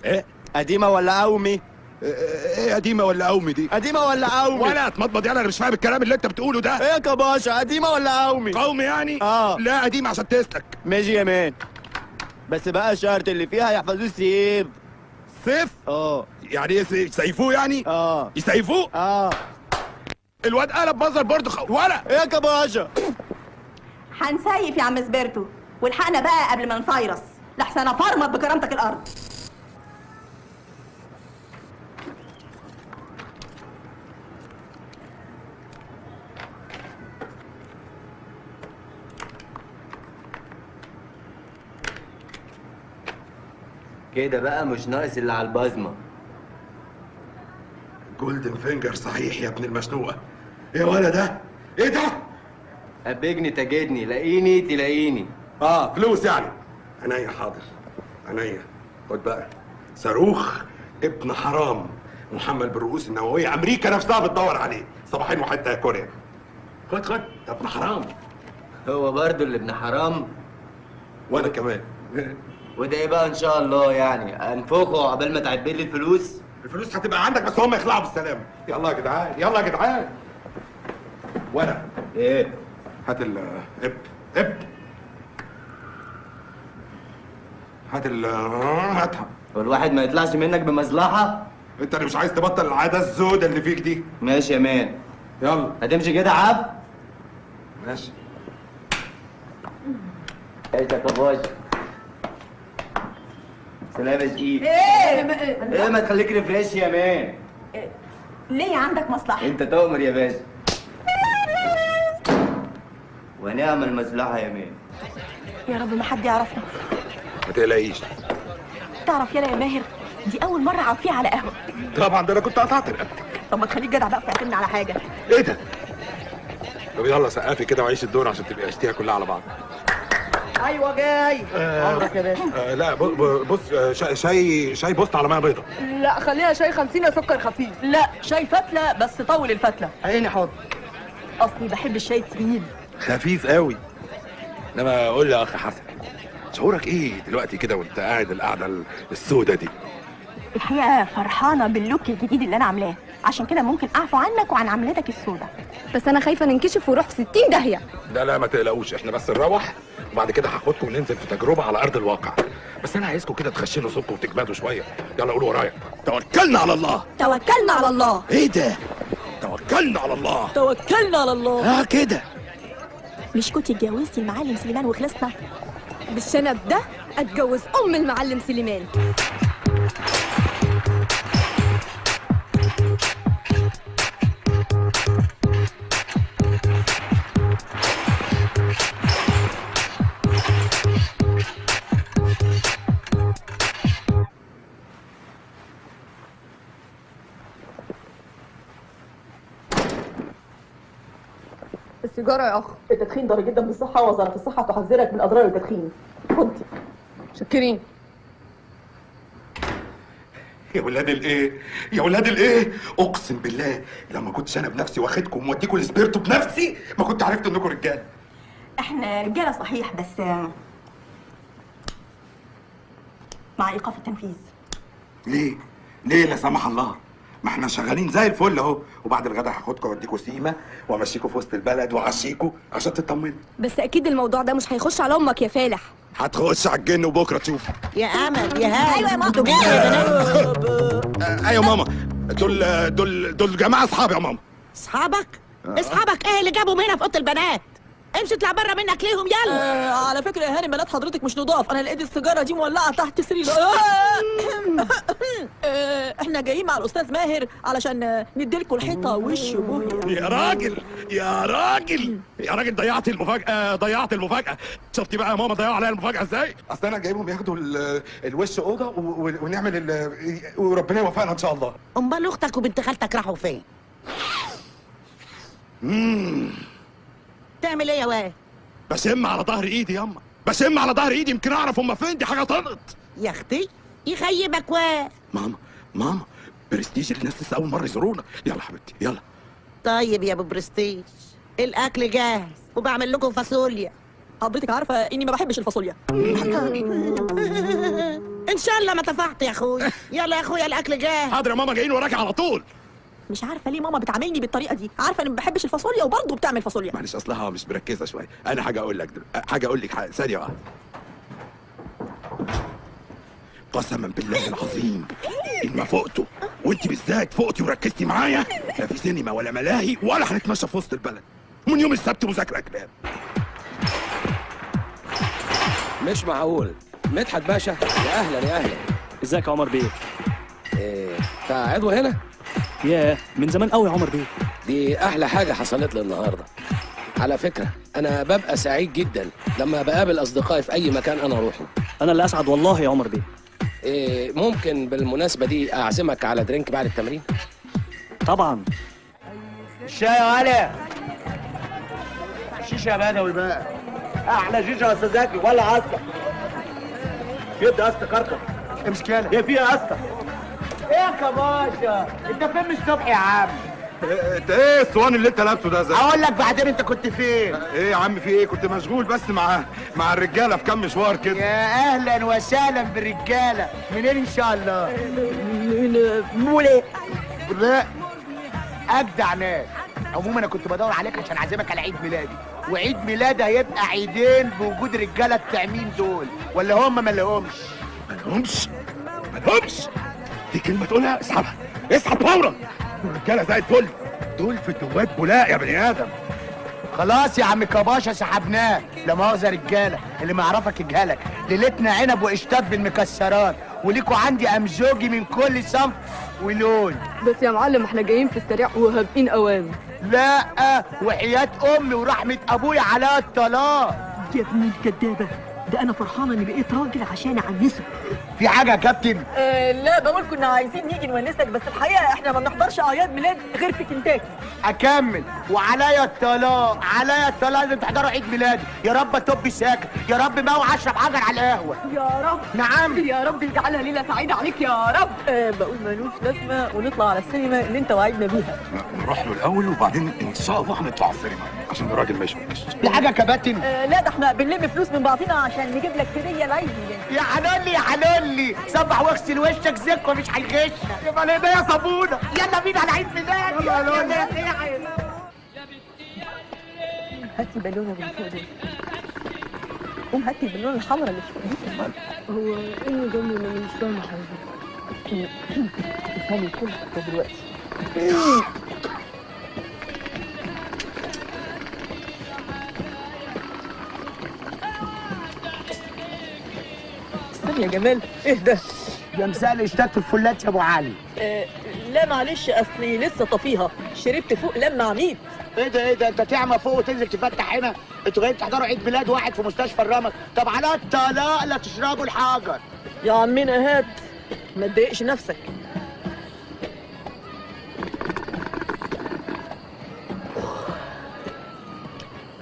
ايه؟ قديمه ولا قومي؟ ايه قديمه ولا قومي دي؟ قديمه ولا قومي؟ ولا اتمضمض يلا، انا مش فاهم الكلام اللي انت بتقوله ده. ايه يا كباشا، قديمه ولا قومي؟ قومي يعني؟ لا قديمه عشان تسلك. ماشي يا مان، بس بقى الشرط اللي فيها يحفظوه السيف. سيف؟ يعني ايه يسيفوه يعني؟ يسيفوه؟ الواد قلب مصدر برضه ولا ايه يا كباشا؟ هنسيف يا عم سبيرتو، والحقنا بقى قبل ما نفيرس لحسن افرمط بكرامتك الارض. كده بقى مش ناقص اللي على البازمه. جولدن فينجر صحيح يا ابن المشنوقه. ايه ولا ده؟ ايه ده؟ أبجني تجدني، لاقيني تلاقيني. فلوس يعني؟ عينيا حاضر، عينيا. خد بقى صاروخ ابن حرام محمل بالرؤوس النوويه، امريكا نفسها بتدور عليه. صباحين وحتى يا كوريا. خد ده ابن حرام. هو برضه اللي ابن حرام؟ وانا كمان. وده ايه بقى ان شاء الله يعني؟ انفخه عقبال ما تعبي لي الفلوس؟ الفلوس هتبقى عندك بس هم يخلعوا بالسلامه. يلا يا جدعان، يلا يا جدعان. وانا ايه؟ هات هاتها. والواحد ما يطلعش منك بمصلحه؟ انت اللي مش عايز تبطل العاده السوداء اللي فيك دي. ماشي يا مان. يلا هتمشي كده عب؟ ماشي. ايه يا كباشا؟ سلام يا شقيق. ايه ما تخليك ريفريش يا مان. ليه عندك مصلحه؟ انت تؤمر يا باشا. ونعمل مصلحه يا مان. يا رب ما حد يعرفنا. ما تقلقيش. تعرف يالا يا ماهر، دي اول مره اقعد فيها على قهوه. طبعا ده انا كنت قطعت رقبتك. طب ما تخليك جدع بقى وتعتمد على حاجه. ايه ده؟ طب يلا سقفي كده وعيش الدور عشان تبقي عشتيها كلها على بعض. ايوه جاي. عمرك يا باشا. لا بص شاي بوست على ميه بيضه. لا خليها شاي 50 يا سكر خفيف. لا شاي فتله بس طول الفتله. عيني حاضر. اصلي بحب الشاي تقيل. خفيف قوي. انما قول لي يا اخ حسن، شعورك ايه دلوقتي كده وانت قاعد القعده السودة دي؟ الحقيقه فرحانه باللوك الجديد اللي انا عاملاه، عشان كده ممكن اعفو عنك وعن عملتك السودة. بس انا خايفه ننكشف ونروح في 60 داهيه. لا ما تقلقوش، احنا بس نروح وبعد كده هاخدكم وننزل في تجربه على ارض الواقع. بس انا عايزكم كده تخشنوا صوتكم وتجمدوا شويه. يلا قولوا ورايا: توكلنا على الله. توكلنا على الله. ايه ده؟ توكلنا على الله. توكلنا على الله. كده. مش كنت اتجوزتي المعلم سليمان وخلصنا؟ بالشنب ده اتجوز ام المعلم سليمان. السيجاره يا اخ. التدخين ضار جدا بالصحه، ووزاره الصحه تحذرك من اضرار التدخين. خد. شكرين. يا ولاد الايه؟ يا ولاد الايه؟ اقسم بالله لو ما كنتش انا بنفسي واخدكم وموديكم الاسبيرتو بنفسي ما كنت عرفت انكم رجاله. احنا رجاله صحيح، بس مع ايقاف التنفيذ. ليه؟ ليه لا سمح الله؟ ما احنا شغالين زي الفل اهو، وبعد الغدا هاخدكم اوديكم سيما وامشيكم في وسط البلد واعشيكم عشان تطمنوا. بس اكيد الموضوع ده مش هيخش على امك يا فالح. هتخش على الجن وبكره تشوف. يا امل يا هاني. ايوه يا ماما. انتوا جايين يا بنات. ايوه ماما، دول جماعه اصحابي يا ماما. اصحابك؟ اصحابك ايه اللي جابهم هنا في اوضه البنات؟ امشي اطلع بره منك ليهم يلا. على فكره يا هاني بنات حضرتك مش نضاف، انا لقيت السيجاره دي مولعه تحت سرير. احنا جايين مع الاستاذ ماهر علشان نديلكوا الحيطه وش وبوهي. يا راجل يا راجل يا راجل، ضيعت المفاجاه. شفتي بقى يا ماما ضيعوا عليا المفاجاه ازاي؟ اصل انا جايبهم ياخدوا الوش اوضه ونعمل وربنا يوفقنا ان شاء الله. امال اختك وبنت خالتك راحوا فين؟ تعمل ايه يا واد؟ بشم على ظهر ايدي ياما، بشم على ظهر ايدي يمكن اعرف هما فين. دي حاجه طلعت يا اختي. يخيبك واد. ماما برستيج، الناس لسه اول مره يزورونا. يلا حبيبتي يلا. طيب يا ابو برستيج، الاكل جاهز وبعمل لكم فاصوليا. حضرتك عارفه اني ما بحبش الفاصوليا. ان شاء الله ما طفحت يا اخويا. يلا يا اخويا الاكل جاهز. حاضر يا ماما، جايين وراكي على طول. مش عارفه ليه ماما بتعاملني بالطريقه دي، عارفه اني ما بحبش الفاصوليا وبرضه بتعمل فاصوليا. معلش اصلها مش مركزه شويه. انا حاجه اقول لك ثانيه واحده. قسما بالله العظيم ان ما فقتوا، وانت بالذات فقتي وركزتي معايا، لا في سينما ولا ملاهي ولا هنتمشى في وسط البلد. من يوم السبت مذاكره كلام. مش معقول. مدحت باشا، يا اهلا يا اهلا. ازيك يا عمر بيه؟ انت عضو هنا؟ ياه من زمان قوي يا عمر بيه. دي احلى حاجه حصلت لي النهارده. على فكره انا ببقى سعيد جدا لما بقابل اصدقائي في اي مكان انا اروحه. انا اللي اسعد والله يا عمر بيه. ممكن بالمناسبه دي اعزمك على درينك بعد التمرين؟ طبعا. الشاي يا علي. الشيشه يا بدوي بقى. احلى شيشه يا استاذ زكي ولا عسكر. شد يا اسطى كركر. امسك يالا. ايه فيها يا اسطى؟ ايه يا كباشا؟ انت فين من الصبح يا عم؟ انت ايه الصوان اللي انت لابسه ده؟ اقول لك بعدين انت كنت فين؟ ايه يا عم في ايه؟ كنت مشغول بس مع الرجاله في كام مشوار كده. يا اهلا وسهلا بالرجاله. منين ان شاء الله؟ من بولاق. بولاق اجدع ناس. عموما انا كنت بدور عليك عشان اعزمك على عيد ميلادي، وعيد ميلادي هيبقى عيدين بوجود رجاله التأمين دول، ولا هم ما لهمش؟ ما لهمش دي كلمه تقولها اسحبها، اسحب فورا. الرجاله زي الفل دول في دواد بولاق يا بني ادم. خلاص يا عم كباشا سحبناه. لا مؤاخذه رجاله، اللي ما يعرفك يجهلك. ليلتنا عنب وقشطات بالمكسرات، وليكوا عندي امزوجي من كل صنف ولون. بس يا معلم احنا جايين في السريع وهابقين اوامر. لا وحياة امي ورحمه ابويا على الطلاق. يا ابن الكدابه. ده انا فرحانه اني بقيت راجل عشان اعنسه. في حاجه يا كابتن؟ لا بقول كنا عايزين نيجي نونسك، بس الحقيقه احنا ما بنحضرش اعياد ميلاد غير في كنتاكي. اكمل. وعليا الطلاق، عليا الطلاق، لازم تحضروا عيد ميلادي. يا رب اتوب ساكت، يا رب ما اشرب حجر على القهوه. يا رب. نعم. يا رب يجعلها ليله سعيده عليك يا رب. بقول مالوش لازمه ونطلع على السينما اللي انت وعدنا بيها. نروح له الاول وبعدين ان شاء الله هنطلع على السينما عشان الراجل ما يشوفناش. في حاجه يا كباتن؟ لا ده احنا بنلم فلوس من بعضنا عشان نجيب لك هديه العيد. يا حلولي يا حلولي، صبح واغسل وشك زكوه مش هيغش. يبقى الهديه صابونه. يلا بينا على عيد ميلاد. يلا هاتي بالونه من فوق دول. قوم هاتي البالونه الحمراء اللي فوق دي. هو ايه النظام اللي مش فاهمه حاجه؟ افهمي كل حاجه دلوقتي. استنى يا جمال، اهدى. يا مساء اشتاق في الفلات يا ابو علي. لا معلش اصلي لسه طفيها، شربت فوق لما عميت. ايه ده انت تعمى فوق وتنزل تفتح هنا؟ انتوا جايين تحضروا عيد ميلاد واحد في مستشفى الرمل. طب على الطلاق لا تشربوا الحجر. يا عمنا هات، ما تضايقش نفسك.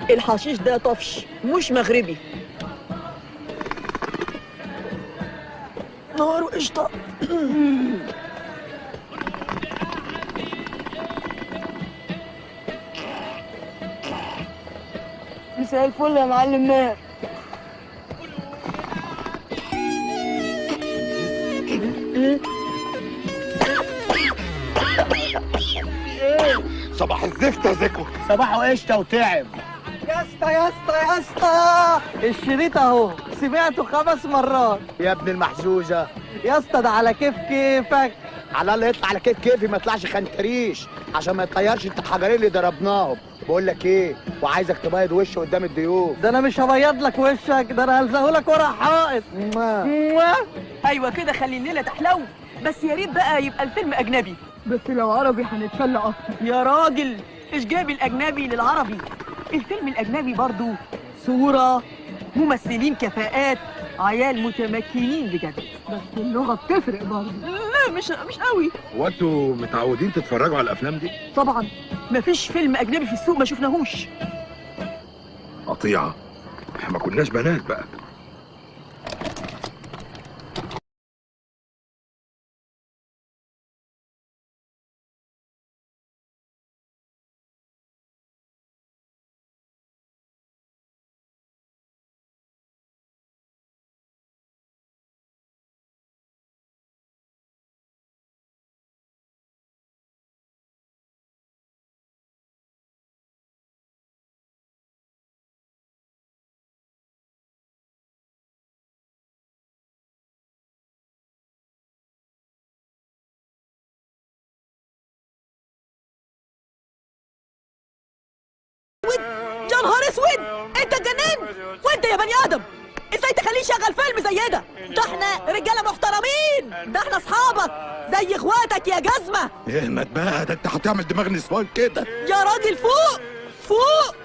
الحشيش ده طفش مش مغربي. نار وقشطه. مساء الفل يا معلم ماهر. صباح الزفت يا زكو. صباحه قشطه وتعب. يا اسطى يا اسطى يا اسطى، الشريط اهو سمعته 5 مرات. يا ابن المحزوزه يا اسطى ده على كيف كيفك. على الله يطلع على كيف كيفي، ما يطلعش خنتريش عشان ما يطيرش انت الحجرين اللي ضربناهم. بقول لك ايه، وعايزك تبيض وشي قدام الضيوف. ده انا مش هبيض لك وشك، ده انا هلزقه لك ورق حائط. ايوه كده خلي الليله تحلو، بس يا ريت بقى يبقى الفيلم اجنبي. بس لو عربي هنتفلى اكتر. يا راجل ايش جاب الاجنبي للعربي؟ الفيلم الاجنبي برضو صوره، ممثلين كفاءات، عيال متمكنين بجد. بس اللغه بتفرق برضه. لا مش قوي. هو انتوا متعودين تتفرجوا على الافلام دي؟ طبعا، مفيش فيلم اجنبي في السوق ما شفناهوش. قطيعه، احنا ما كناش بنات بقى. يا نهار اسود، انت اتجننت؟ وانت يا بني ادم ازاي تخليه يشغل فيلم زي ده؟ ده احنا رجاله محترمين، ده احنا اصحابك زي اخواتك يا جزمه. اهمت بقى، ده انت هتعمل دماغ نسوان كده. يا راجل فوق فوق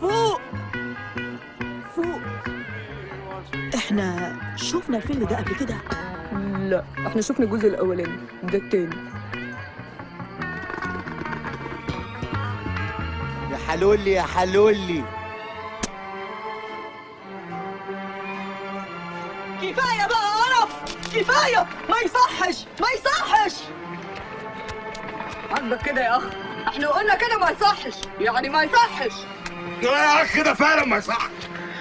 فوق فوق. احنا شفنا الفيلم ده قبل كده؟ لا احنا شفنا الجزء الاولاني، ده التاني. يا حلولي يا حلولي. كفايه بقى قرف، كفايه، ما يصحش ما يصحش. عندك كده يا اخ، احنا قلنا كده ما يصحش، يعني ما يصحش. يا اخي كده فعلا ما يصحش.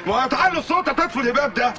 ما تعالوا الصوت هتطفي الباب ده.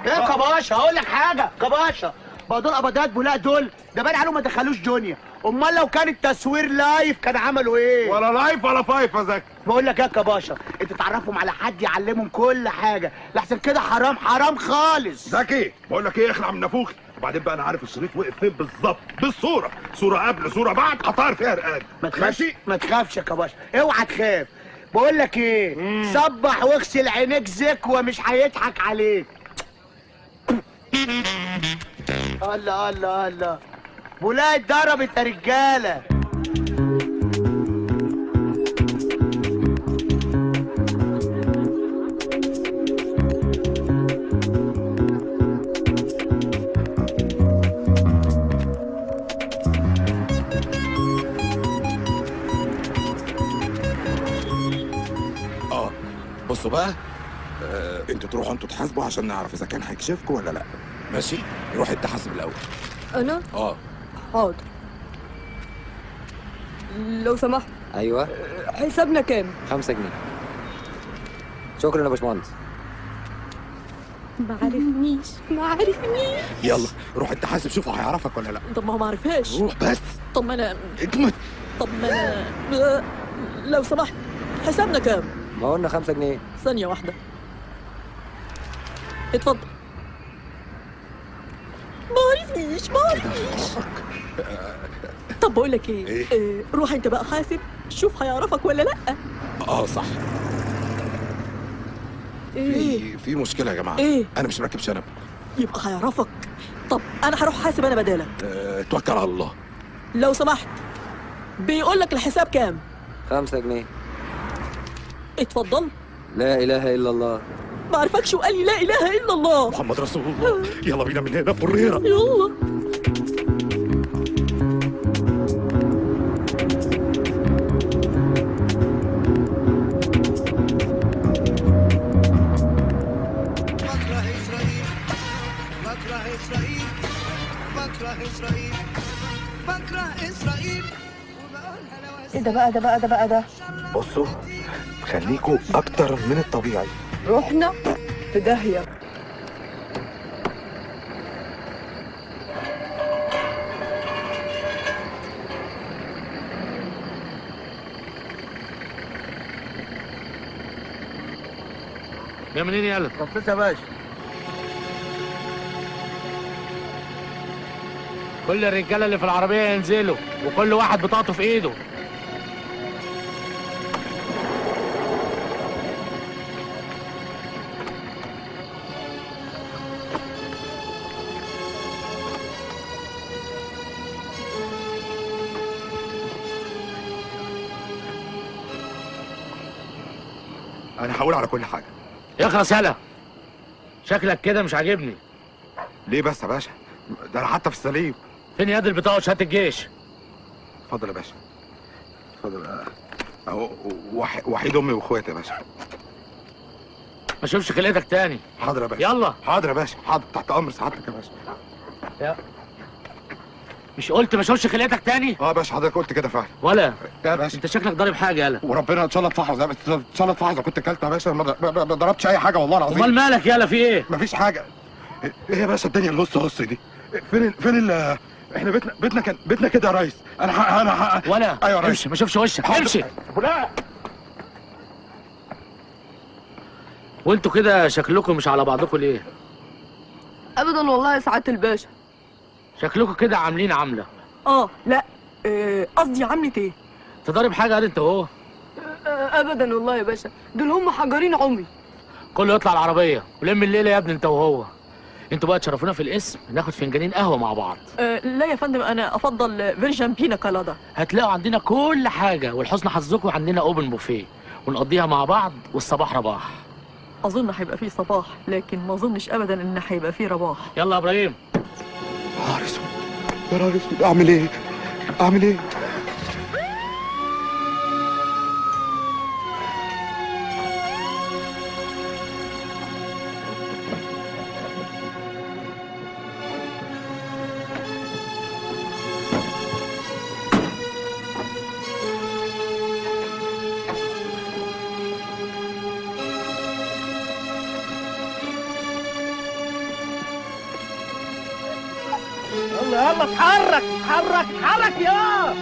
ايه كباشا، هقول لك حاجه كباشا، بقى دول ابدات بولاق دول، ده باين عليهم ما دخلوش دنيا. امال لو كان التصوير لايف كان عملوا ايه؟ ولا لايف ولا فايف يا زكي. بقول لك ايه يا كباشا، انتوا تعرفهم على حد يعلمهم كل حاجه، لحسن كده حرام حرام خالص. زكي بقول لك ايه، اخلع من نافوخي. وبعدين بقى انا عارف الشريط وقف فين بالظبط، بالصوره، صوره قبل صوره بعد، هطير فيها رقاد. ماشي؟ ما تخافش يا كباشا، اوعى تخاف. بقول لك ايه، صبح واغسل عينيك زكوه مش هيضحك عليك. الله الله الله، بولاق اتضربت يا رجاله. بصوا بقى، انتوا تروحوا انتوا تحاسبوا عشان نعرف اذا كان هيكشفكم ولا لا. ماشي؟ روح انت حاسب الاول. انا؟ حاضر. لو سمحت. ايوه. حسابنا كام؟ 5 جنيه. شكرا يا باشمهندس. ما عرفنيش. يلا روح انت حاسب، شوف هيعرفك ولا لا. طب ما هو ما عرفهاش. روح بس. طب ما انا اجمد. طب ما انا لو سمحت حسابنا كام؟ ما قلنا 5 جنيه. ثانية واحدة. اتفضل. ما عرفنيش. طب بقول لك ايه؟ روح انت بقى حاسب، شوف هيعرفك ولا لا. صح. في مشكلة يا جماعة. أنا مش راكب شنب. يبقى هيعرفك. طب أنا هروح حاسب أنا بدالك. توكل على الله. لو سمحت، بيقول لك الحساب كام؟ 5 جنيه. اتفضل. لا إله إلا الله. ما عرفكش وقال لي لا إله إلا الله. محمد رسول الله. يلا بينا من هنا فريرة. يلا. ايه ده بقى؟ بصوا، خليكوا أكتر من الطبيعي. رحنا في داهية. يا منين يالا؟ طفيت يا باشا. كل الرجاله اللي في العربيه ينزلوا، وكل واحد بطاقته في ايده. أنا هقول على كل حاجة. اخلص يالا. شكلك كده مش عاجبني. ليه بس يا باشا؟ ده أنا حتى في السليم. فين يد البطاقه وشهاده الجيش؟ اتفضل يا باشا. اتفضل. اهو وحيد امي واخواتي يا باشا. ما اشوفش خلقتك تاني. حاضر يا باشا. يلا. حاضر يا باشا، حاضر، تحت امر سعادتك يا باشا. مش قلت ما اشوفش خلقتك تاني؟ يا باشا حضرتك قلت كده فعلا. ولا يا باشا انت شكلك ضارب حاجه يالا. وربنا ان شاء الله تفحص يا باشا، ان شاء الله تفحص. كنت اكلت يا باشا، ما ضربتش اي حاجه والله العظيم. امال مالك يالا، في ايه؟ مفيش حاجه. ايه يا باشا الدنيا الهص دي؟ فين احنا بيتنا كده يا ريس. انا ولا ايوه يا ريس. امشي، ما اشوفش وشك. امشي. لا. وانتوا كده شكلكم مش على بعضكم ليه؟ ابدا والله يا سعاده الباشا. شكلكم كده عاملين عامله. لا قصدي عملة ايه؟ تضارب حاجه قال انت اهو. ابدا والله يا باشا، دول هم حجرين عمري. كله يطلع العربيه ولم الليله يا ابني انت وهو. انتوا بقى تشرفونا في الاسم، ناخد فنجانين قهوه مع بعض. لا يا فندم، انا افضل فيرجن بينا كولادا. هتلاقوا عندنا كل حاجه، ولحسن حظكم عندنا اوبن بوفيه، ونقضيها مع بعض والصباح رباح. اظن هيبقى فيه صباح، لكن ما اظنش ابدا ان هيبقى فيه رباح. يلا يا ابراهيم. نهار اسود، يا نهار اسود، اعمل ايه؟ يلا اتحرك يا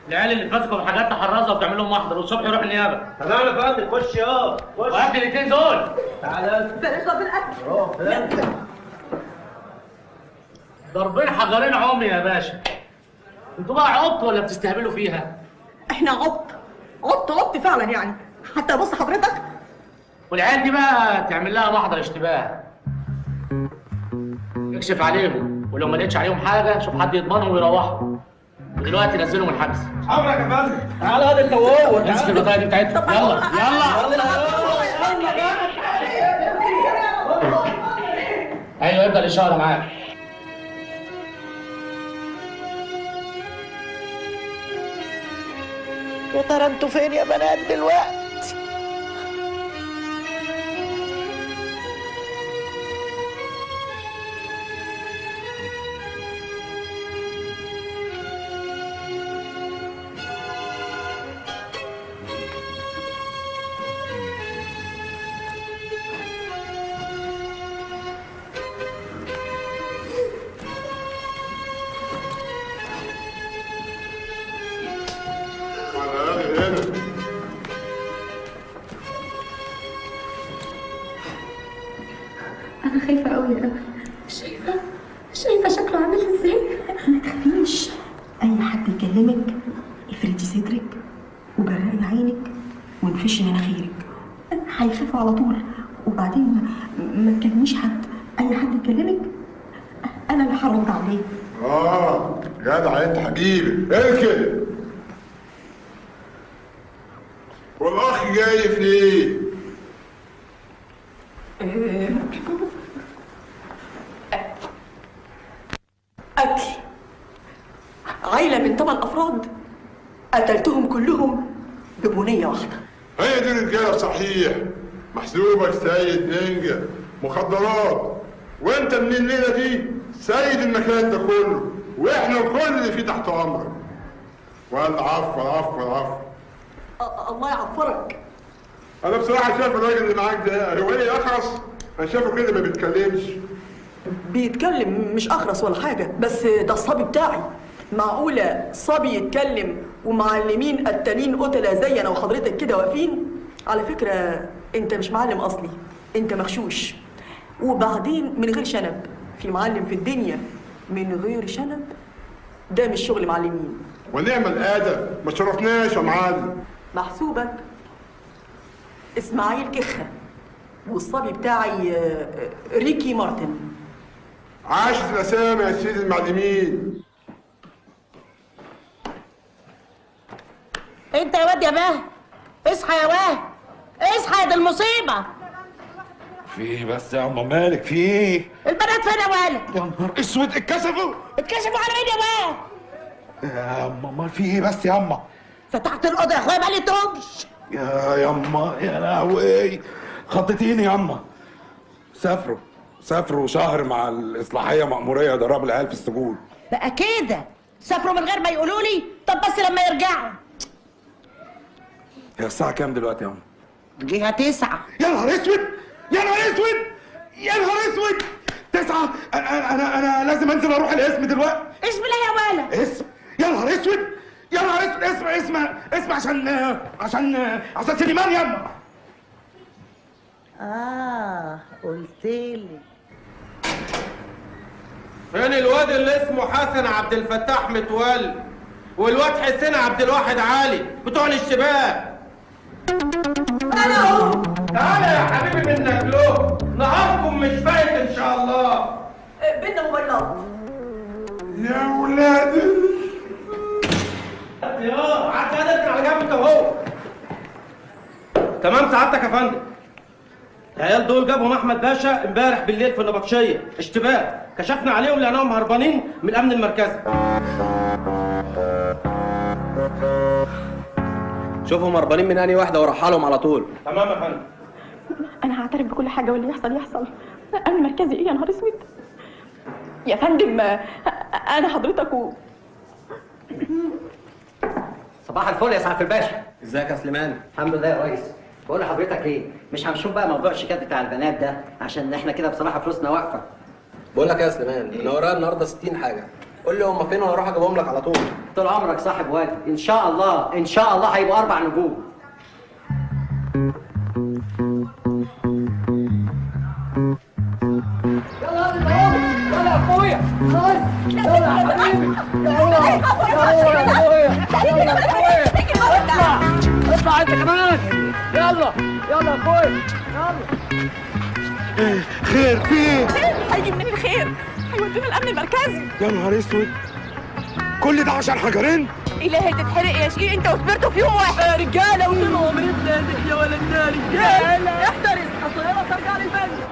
العيال اللي فاتكم بحاجات تحرزها وتعمل لهم محضر، والصبح يروح النيابه. تمام يا فندم، خش يا وقت الاثنين دول. تعالى بلاش بالاكل. ضاربين حجرين عمي يا باشا. انتوا بقى عبط ولا بتستهبلوا فيها؟ احنا عبط فعلا يعني. حتى بص حضرتك، والعيال دي بقى تعمل لها محضر اشتباه. اكشف عليهم، ولو ما لقيتش عليهم حاجه شوف حد يضمنهم ويروحوا. ودلوقتي نزلهم الحبس. امرك يا فندم. تعالى هات انت وهو. امسك البطاقه دي بتاعتهم. يلا. ايوه ابدا الاشاره معاك. يا ترى انتوا فين يا بنات دلوقتي؟ أنا خايفة أوي يا أمل. شايفة شكله عامل إزاي؟ ما تخافيش، أي حد يكلمك افردي صدرك وجرقي عينك وانفشي مناخيرك، هيخافوا على طول. وبعدين ما تكلميش حد، أي حد يكلمك أنا اللي هرد عليه. جدع انت حبيبي، اركن. والاخ جاي في ايه؟ أكل. عيلة من 8 أفراد قتلتهم كلهم ببنية واحدة. هي دي رجاله صحيح. محسوبك سيد نينجا مخدرات، وانت من الليله دي سيد المكان ده كله، واحنا كل اللي فيه تحت امرك. والعفو العفو العفو. الله يعفرك. انا بصراحه شايف الراجل اللي معاك ده هو ايه اخرس؟ انا شايفه كده ما بيتكلمش. بيتكلم مش أخرس ولا حاجة، بس ده الصبي بتاعي. معقولة صبي يتكلم ومعلمين التانيين قتلة زي أنا وحضرتك كده واقفين؟ على فكرة أنت مش معلم أصلي، أنت مغشوش. وبعدين من غير شنب، في معلم في الدنيا من غير شنب؟ ده مش شغل معلمين. ونعم الادب، ما شرفناش يا معلم. محسوبك إسماعيل كخة، والصبي بتاعي ريكي مارتن. عاشت الاسامي يا سيدي المعلمين. انت يا واد يا باه، اصحى يا واد، اصحى يا دي المصيبه. في ايه بس يا عم مالك؟ في ايه؟ البنات فين يا ولد؟ يا نهار اسود، اتكسفوا على مين يا باه؟ يا اما امال في ايه بس يا اما؟ فتحت الاوضه يا اخويا ما لقيتهمش. يا يما يا لهوي، خضتيني يا اما. سافروا شهر مع الاصلاحيه مأموريه ضرب العيال في السجون. بقى كده سافروا من غير ما يقولوا لي؟ طب بس لما يرجعوا. هي الساعه كام دلوقتي يا اما؟ جهه 9. يا نهار اسود، يا نهار اسود، يا نهار اسود. 9. انا لازم انزل اروح الاسم دلوقتي. اسم ليه يا ولد؟ اسم؟ يا نهار اسود، يا نهار اسود. اسم عشان سليمان يا اما. قلتلي. فين الواد اللي اسمه حسن عبد الفتاح متولي والواد حسين عبد الواحد علي بتوع الاشتباه؟ انا اهو. تعالى يا حبيبي منك له، نهاركم مش فايت ان شاء الله. بينا موبايلات يا ولادي. يا عدى على جنب انت اهو. تمام سعادتك يا فندم. العيال دول جابهم احمد باشا امبارح بالليل في النبطشيه اشتباه، كشفنا عليهم لانهم هربانين من الامن المركزي. شوفهم هربانين من انهي واحده وراح لهم على طول. تمام يا فندم. انا هعترف بكل حاجه واللي يحصل يحصل. امن مركزي ايه يا نهار اسود؟ يا فندم انا حضرتك صباح الفل يا سعاده الباشا. ازيك يا سليمان؟ الحمد لله يا ريس. بقول لحضرتك ايه، مش هنشوف بقى موضوع الشيكات بتاع البنات ده عشان احنا كده بصراحه فلوسنا واقفه. بقول لك يا سليمان، انا ورايا النهارده 60 حاجه، قول لي هم فين وانا اروح اجيبهم لك على طول. طول عمرك صاحب واجب، ان شاء الله هيبقوا 4 نجوم. يلا يا اخويا، يلا يا حبيبي، يلا يا اخويا، اطلع انت كمان، يلا يا اخويا، يلا. خير في ايه؟ هيجي منين الخير؟ هيودونا الامن المركزي. يا نهار اسود، كل ده عشان حجرين؟ الهي تتحرق يا شقيق انت وكبرتوا في يوم واحد. يا رجاله وطلعوا من يا ولدنا رجاله، احترس الطياره ترجع للبلد.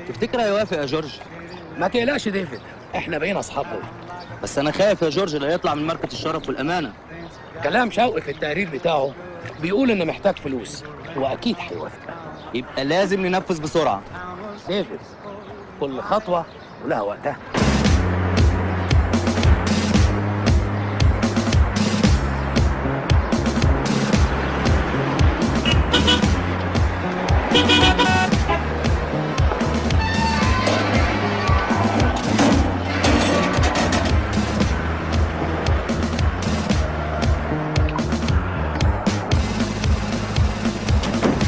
تفتكر هيوافق يا جورج؟ ما تقلقش ديفيد، احنا بقينا اصحاب قوي. بس انا خايف يا جورج لا يطلع من ماركة الشرف والامانه. كلام شوقي في التقرير بتاعه بيقول ان محتاج فلوس، واكيد هيوافق. يبقى لازم ننفذ بسرعه. ديفيد، كل خطوه ولها وقتها.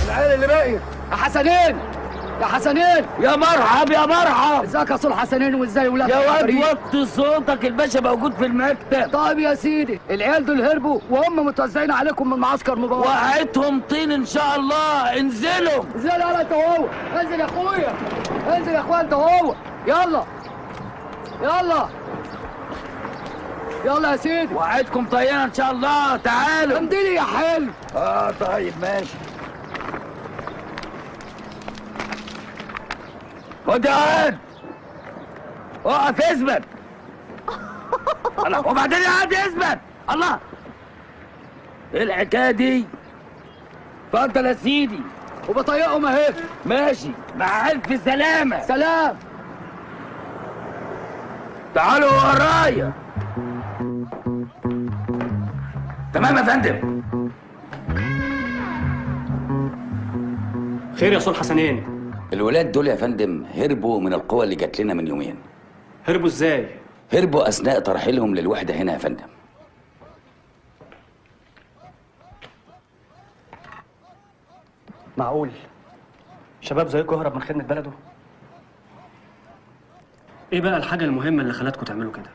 العيال اللي باقي يا حسنين، يا حسنين، يا مرحب يا مرحب. ازيك يا صول حسنين وازاي ولاد يا واد الفريق؟ وطي صوتك، الباشا موجود في المكتب. طيب يا سيدي، العيال دول هربوا وهم متوزعين عليكم من معسكر مبارك. وقعتهم طين ان شاء الله. انزلوا انزل يلا انت وهو، انزل يا اخويا، انزل يا اخويا انت وهو، يلا يلا يلا يا سيدي. وقعتكم طيانه ان شاء الله. تعالوا امديلي يا حلو. طيب ماشي. خد يا واد، اقف اثبت. الله، وبعدين يا واد اثبت. الله، ايه الحكايه دي؟ اتفضل يا سيدي. وبطيقهم اهي. ماشي، مع الف سلامه. سلام. تعالوا ورايا. تمام يا فندم. خير يا صول حسنين؟ الولاد دول يا فندم هربوا من القوى اللي جات لنا من يومين. هربوا ازاي؟ هربوا اثناء ترحيلهم للوحده هنا يا فندم. معقول شباب زيكم يهرب من خدمة بلده؟ ايه بقى الحاجة المهمة اللي خلتكم تعملوا كده؟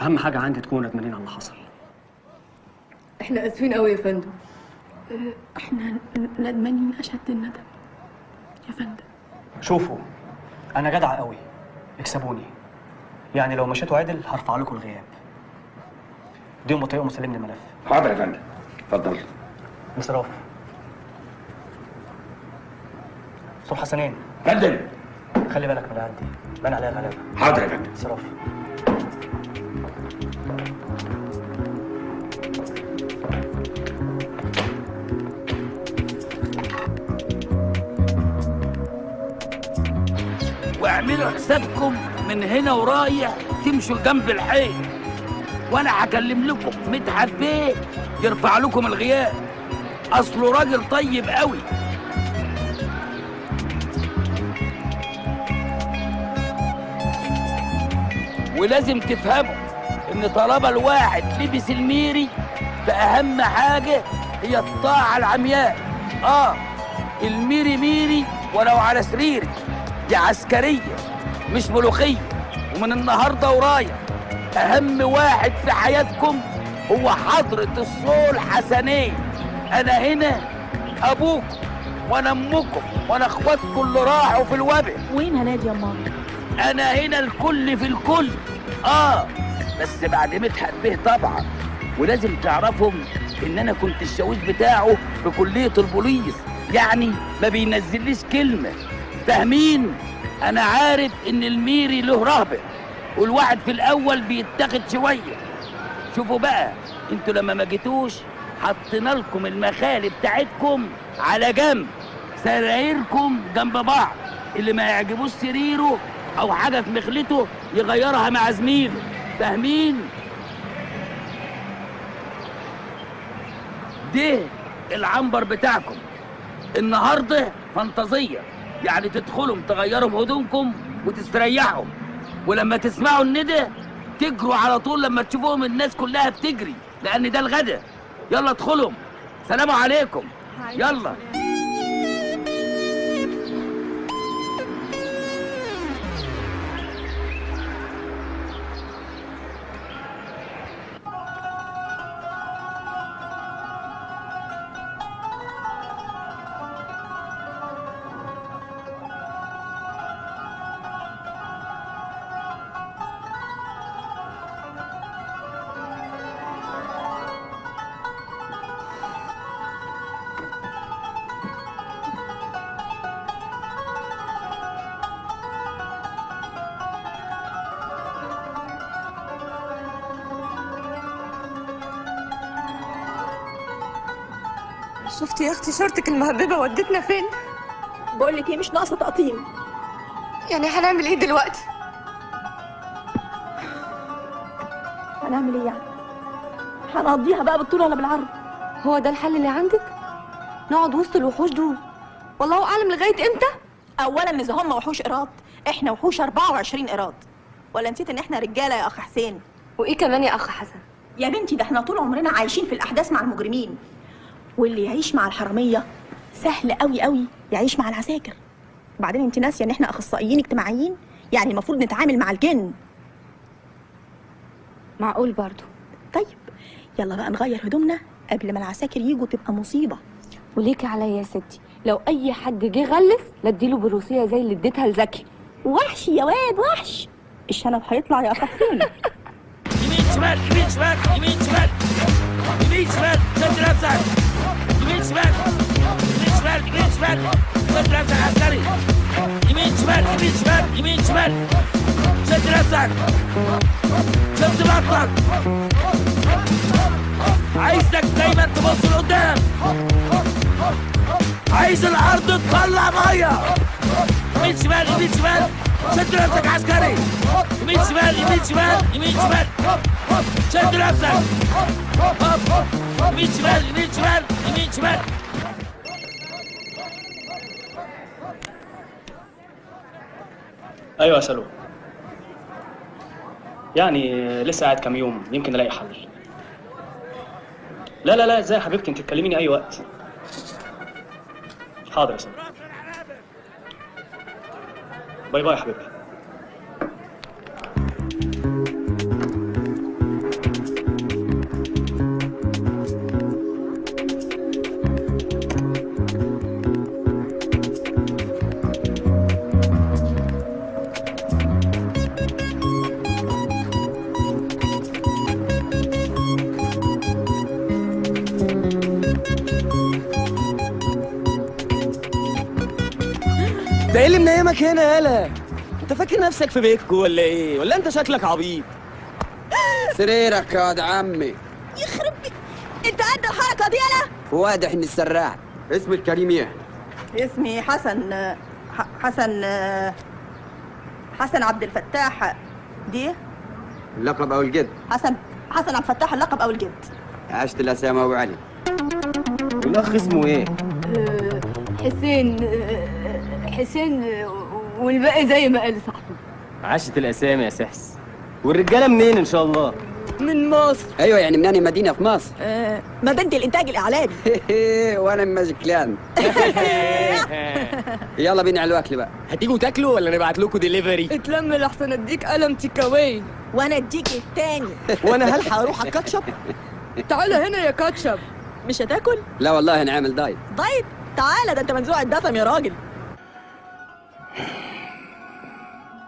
أهم حاجة عندي تكونوا ندمانين على اللي حصل. احنا اسفين قوي يا فندم. احنا ندمانين اشد الندم يا فندم. شوفوا، أنا جدع قوي، اكسبوني. يعني لو مشيتوا عدل هرفع لكم الغياب. ديهم بطيئهم وسلمني الملف. حاضر يا فندم، اتفضل. انصراف. صول حسنين. فندم. خلي بالك من اللي عندي، بان عليها غلابة. حاضر يا فندم. انصراف. واعملوا حسابكم من هنا ورايح تمشوا جنب الحيط، وانا هكلم لكم مدحت بيه يرفع لكم الغياب. اصله راجل طيب قوي. ولازم تفهموا ان طالما الواحد لبس الميري فاهم حاجه هي الطاعه العمياء. الميري ميري ولو على سريري، دي عسكريه مش ملوخيه. ومن النهارده ورايح اهم واحد في حياتكم هو حضره الصول حسنين. انا هنا ابوكم وانا امكم وانا اخواتكم اللي راحوا في الوبا. وين هنادي يا ماما؟ انا هنا الكل في الكل. بس بعد مدحت بيه طبعا. ولازم تعرفهم ان انا كنت الشاويش بتاعه في كليه البوليس، يعني ما بينزليش كلمه. فاهمين؟ انا عارف ان الميري له رهبه والواحد في الاول بيتاخد شويه. شوفوا بقى، انتوا لما ما جيتوش حطينا لكم المخالب بتاعتكم على جنب، سرايركم جنب بعض. اللي ما يعجبوش سريره او حاجه في مخلته يغيرها مع زميله. فاهمين؟ ده العنبر بتاعكم. النهارده فانتازيه، يعني تدخلوا تغيروا هدومكم وتستريحوا، ولما تسمعوا الندى تجروا على طول لما تشوفوهم الناس كلها بتجري، لان ده الغدا. يلا ادخلوا، سلام عليكم. يلا. شفتي يا اختي شورتك المهببه ودتنا فين؟ بقول لك ايه، مش ناقصه تقطيم. يعني هنعمل ايه دلوقتي؟ هنعمل ايه يعني؟ هنقضيها بقى بالطول ولا بالعرض؟ هو ده الحل اللي عندك؟ نقعد وسط الوحوش دول والله اعلم لغايه امتى؟ اولا اذا هم وحوش ايراد، احنا وحوش 24 ايراد. ولا نسيت ان احنا رجاله يا اخ حسين؟ وايه كمان يا اخ حسن؟ يا بنتي ده احنا طول عمرنا عايشين في الاحداث مع المجرمين، واللي يعيش مع الحراميه سهل قوي قوي يعيش مع العساكر. وبعدين انت ناسيه ان احنا اخصائيين اجتماعيين، يعني المفروض نتعامل مع الجن. معقول برضو. طيب يلا بقى نغير هدومنا قبل ما العساكر يجوا تبقى مصيبه. وليكي عليا يا ستي، لو اي حد جه غلس لاديله بالروسيه زي اللي اديتها لزكي. وحش يا واد وحش، الشنب هيطلع يا اخ حسين. يمين شمال يمين شمال يمين شمال يمين شمال، شد نفسك. يمين شمال يمين شمال يمين شمال، شد نفسك عسكري. يمين شمال يمين شمال يمين شمال، شد نفسك. شد بطنك. عايزك دايما تبص لقدام. عايز الارض تطلع ميه. يمين شمال يمين شمال، شد نفسك عسكري. يمين شمال يمين شمال يمين شمال، شد نفسك. يمين شمال يمين شمال يمين شمال. ايوه يا سلوى. يعني لسه قاعد كام يوم، يمكن الاقي حل. لا لا لا، ازاي يا حبيبتي، انت تكلميني اي وقت. حاضر يا سلوى. باي باي يا حبيبتي. ده ايه اللي منيمك هنا يالا؟ انت فاكر نفسك في بيتكو ولا ايه؟ ولا انت شكلك عبيط؟ سريرك يا واد عمي. يخرب بيك، انت قد الحركه دي يالا؟ واضح اني سراح. اسم الكريم ايه؟ اسمي حسن حسن عبد الفتاح. دي اللقب او الجد؟ حسن عبد الفتاح، اللقب او الجد. عشت الاسامه ابو علي. والاخ اسمه ايه؟ حسين والباقي زي ما قال صاحبي. عاشت الاسامي يا سحس. والرجاله منين ان شاء الله؟ من مصر. ايوه يعني من انهي مدينه في مصر؟ مدينه الانتاج الاعلامي. وانا من ماجيكلان. يلا بينا على الوكل بقى. هتيجوا تاكلوا ولا نبعت لكم ديليفري؟ اتلم لحسن اديك قلم تيكاواي. وانا اديك التاني. وانا هلحق اروح الكاتشب؟ تعالى هنا يا كاتشب. مش هتاكل؟ لا والله انا عامل دايت. دايت؟ تعالى، ده انت منزوع الدسم يا راجل.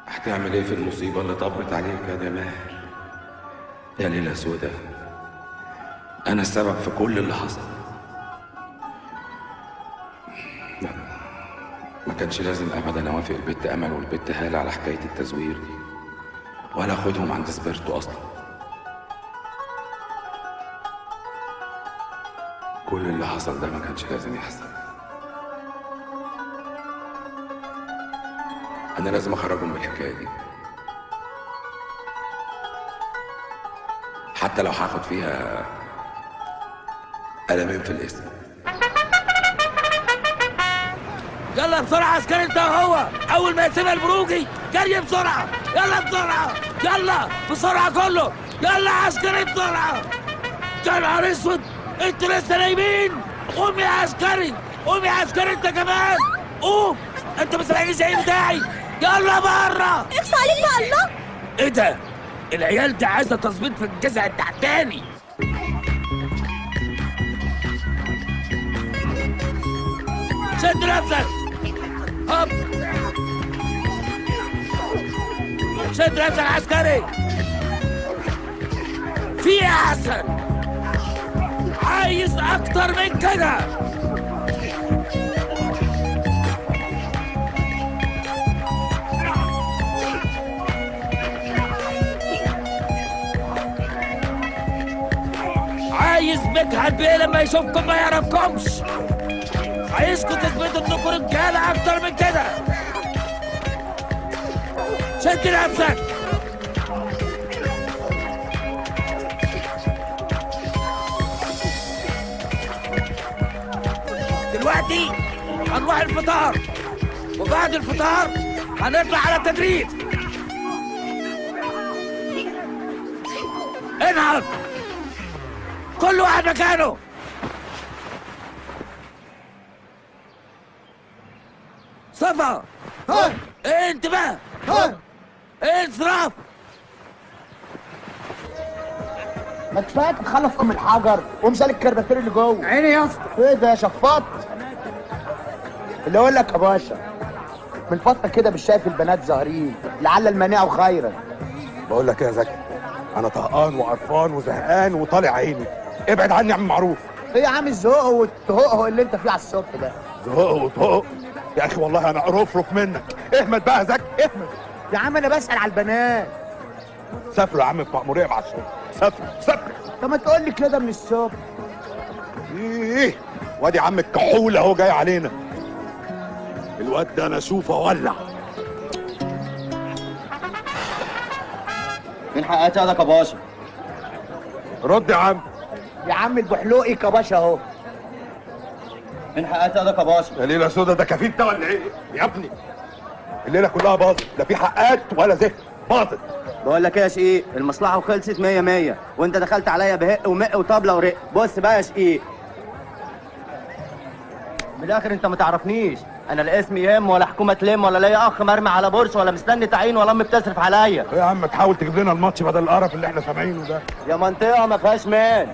هتعمل ايه في المصيبة اللي طبت عليك يا جمال؟ يا ليلة سودة، أنا السبب في كل اللي حصل. لا، ما كانش لازم أبدا أوافق البت أمل والبت هالة على حكاية التزوير دي، ولا أخدهم عند سبيرتو أصلا. كل اللي حصل ده ما كانش لازم يحصل. أنا لازم أخرجهم من الحكاية دي، حتى لو هاخد فيها قلمين في الاسم. يلا بسرعة عسكري انت وهو، أول ما يسيبها البروجي جري بسرعة، يلا بسرعة، يلا بسرعة كله، يلا عسكري بسرعة. يا نهار اسود، انتوا لسه نايمين؟ قوم يا عسكري، قوم يا عسكري انت كمان، قوم، انت مش لاقي زي بتاعي، يلا بره. اخص عليك بقى الله. ايه ده؟ العيال دي عايزة تظبيط في الجذع التحتاني. شد نفسك. هوب. شد نفسك عسكري. في يا حسن. عايز أكتر من كده. عايز مدحت بيه لما يشوفكم ما يعرفكمش. عايزكم تثبتوا انكم رجاله اكتر من كده. شد نفسك. دلوقتي هنروح الفطار، وبعد الفطار هنطلع على التدريب. انهض كل واحد مكانه. صفا انتباه، انصراف. ما كفايه تخلص ام الحجر ومثال الكرباتير اللي جوه. عيني يا اسطى. ايه ده يا شفاط؟ اللي اقول لك يا باشا، من فتره كده مش شايف البنات ظاهرين، لعل المانع خيرا. بقول لك ايه يا زكي، انا طهقان وقرفان وزهقان وطالع عيني، ابعد عني يا عم معروف. ايه يا عم الزهق والتهق اللي انت فيه على الصبح ده؟ زهق وطهق يا اخي، والله انا قرفرف منك. احمد بقى يا زكي، احمد. يا عم انا بسأل على البنات. سافروا يا عم في مأمورية مع الشغل، سافروا. طب ما تقول لي كده من الصبح. ايه وادي عم الكحول اهو جاي علينا. الواد ده انا اشوفه اولع. من حقها تاخدك يا باشا. رد يا عم. يا عم البحلوقي كباشا اهو. من حقها تاخدك يا باشا. يا ليلة سودا، ده كفيل ده ولا ايه؟ يا ابني الليلة كلها باظت، لا في حقات ولا زفت، باظت. بقول لك ايه يا شقيق، المصلحه وخلصت 100 وانت دخلت عليا بهق ومق وطبله ورق. بص بقى يا شقيق، من الاخر انت ما تعرفنيش، انا لا اسمي يهم ولا حكومه تلم ولا ليا اخ مرمي على بورس ولا مستني تعيين ولا امي بتصرف عليا. ايه يا عم تحاول تجيب لنا الماتش بدل القرف اللي احنا سامعينه ده. يا منطقه ما فيهاش مان.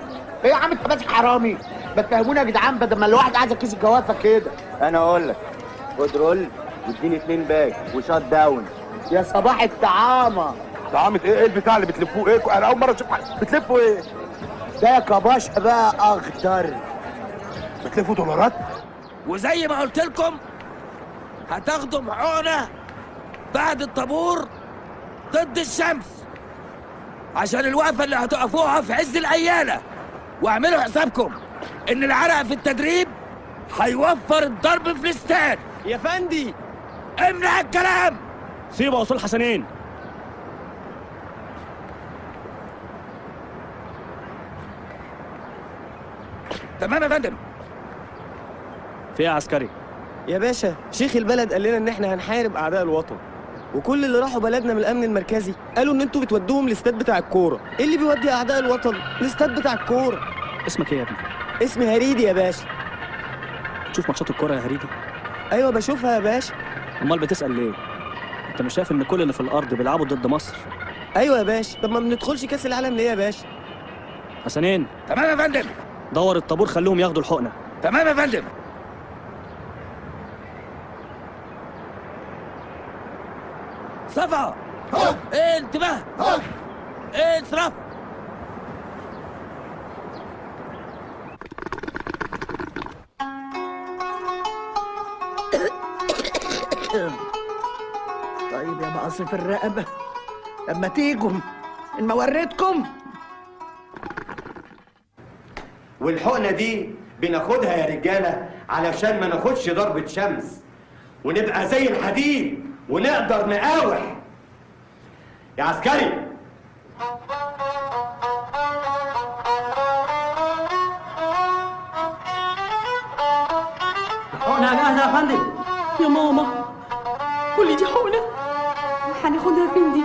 ايه يا عم انت ماسك حرامي؟ ما تفهمونا يا جدعان بدل ما الواحد عايز كيس الجوافه كده. انا اقول لك، خد رول واديني 2 باك وشات داون. يا صباح الطعامه. طعامة ايه؟ ايه البتاع اللي بتلفوه ايه؟ انا اول مره اشوف حاجه بتلفوا ايه؟ ده يا كباشا بقى اخضر. بتلفوا دولارات؟ وزي ما قلت لكم هتاخدوا حقنه بعد الطابور ضد الشمس، عشان الوقفه اللي هتقفوها في عز الاياله. واعملوا حسابكم ان العرق في التدريب هيوفر الضرب في الاستاد. يا فندي امنع الكلام. سيبه وصول حسنين. تمام يا فندم. في عسكري يا باشا، شيخ البلد قال لنا ان احنا هنحارب اعداء الوطن، وكل اللي راحوا بلدنا من الامن المركزي قالوا ان انتوا بتودوهم الاستاد بتاع الكوره. ايه اللي بيودي اعداء الوطن الاستاد بتاع الكوره؟ اسمك ايه يا ابني؟ اسمي هريدي يا باشا. تشوف ماتشات الكوره يا هريدي؟ ايوه بشوفها يا باشا. امال بتسال ليه؟ انت مش شايف ان كل اللي في الارض بيلعبوا ضد مصر؟ ايوه يا باشا. طب ما بندخلش كاس العالم ليه يا باشا؟ حسنين. تمام يا فندم. دور الطابور خليهم ياخدوا الحقنه. تمام يا فندم. صفا انتباه، انصراف. طيب يا مقصف الرقبه، لما تيجوا ان ما وريتكم. والحقنه دي بناخدها يا رجاله علشان ما ناخدش ضربه شمس، ونبقى زي الحديد ونقدر نقاوح. يا عسكري حقنه جاهزه يا فندم. يا ماما، كل دي حقنة؟ هناخدها فين دي؟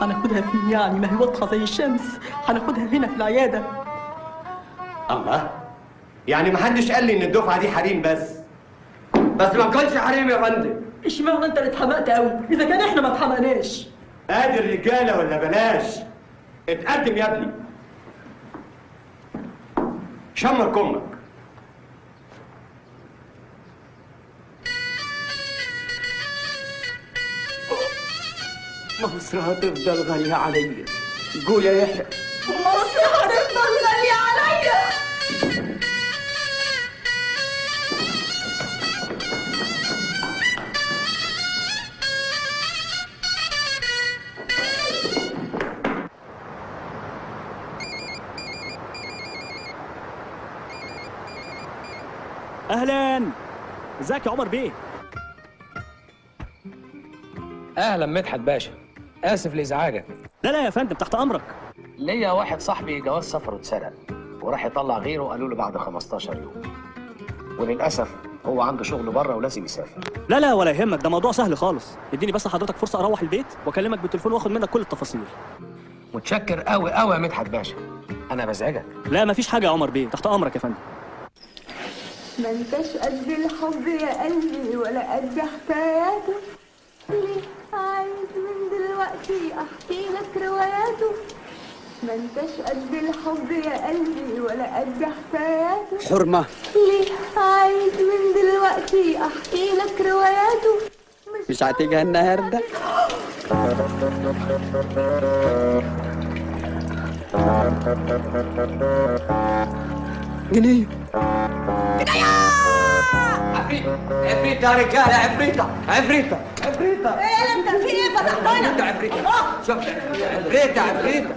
هناخدها فين يعني؟ ما هي واضحه زي الشمس. هناخدها هنا في العياده. الله، يعني محدش قال لي ان الدفعه دي حريم بس ما كانش حريم يا فندم. اشمعنى انت اللي اتحمقت قوي اذا كان احنا ما اتحمقناش؟ ادي الرجاله ولا بلاش. اتقدم يا ابني، شمر كمك. مصر هتفضل غاليه عليا. قول يا يحيى. مصر هتفضل غالية عليا. اهلا. ازيك يا عمر بيه؟ اهلا مدحت باشا، اسف لازعاجك. لا لا يا فندم، تحت امرك. ليا واحد صاحبي جواز سفره اتسرق وراح يطلع غيره، قالوا له بعد 15 يوم، وللاسف هو عنده شغل بره ولازم يسافر. لا لا ولا يهمك، ده موضوع سهل خالص. اديني بس حضرتك فرصه اروح البيت واكلمك بالتليفون واخد منك كل التفاصيل. متشكر قوي قوي يا مدحت باشا، انا بزعجك. لا مفيش حاجه يا عمر بيه، تحت امرك يا فندم. ما انتش قد الحب يا قلبي ولا قد حكاياته، ليه عايز من دلوقتي احكي لك رواياته. ما انتش قد الحب يا قلبي ولا قد حكاياته، حرمة. ليه عايز من دلوقتي احكي لك رواياته. مش هتيجي النهارده؟ جنيه عفريتة يا رجالة، عفريتة عفريتة عفريتة. ايه انت في ايه فتحتنا؟ عفريتة شوف عفريتة عفريتة.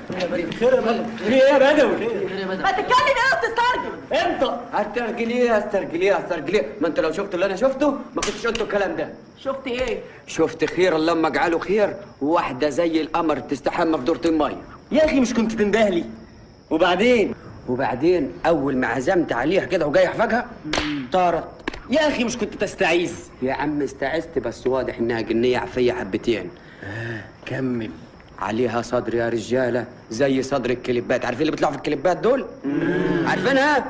خير يا بدوي. في ايه يا بدوي؟ ما تتكلم ايه وتسترجل؟ امتى؟ هسترجليه. ما انت لو شفت اللي انا شفته ما كنتش قلت الكلام ده. شفت ايه؟ شفت خير اللهم اجعله خير، وواحدة زي القمر تستحمى في دورة المية. يا اخي مش كنت تندهلي؟ وبعدين أول ما عزمت عليها كده وجاي أحفجها طارت. يا اخي مش كنت تستعيذ؟ يا عم استعذت، بس واضح إنها جنية عفية حبتين. كمل. عليها صدر يا رجالة زي صدر الكليبات، عارفين اللي بيطلعوا في الكليبات دول؟ عارفينها؟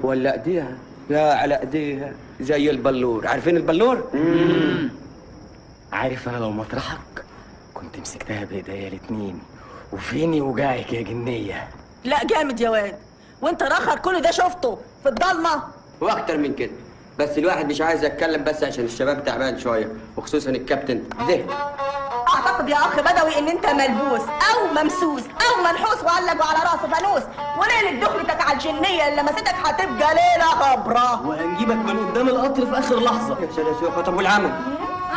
ولا ايديها؟ يا على ايديها زي البلور، عارفين البلور؟ عارف انا لو مطرحك كنت مسكتها بايديا الاتنين وفيني وجعك يا جنية. لا جامد يا واد، وانت رخر كل ده شفته في الضلمه واكتر من كده، بس الواحد مش عايز يتكلم بس عشان الشباب تعبان شويه، وخصوصا الكابتن ده. اعتقد يا اخ بدوي ان انت ملبوس او ممسوس او منحوس وعلق على راسه فانوس، وليله دخلتك على الجنيه اللي لمستك هتبقى ليله غبره، وهنجيبك من قدام القطر في اخر لحظه. يا سلام. طب والعمل؟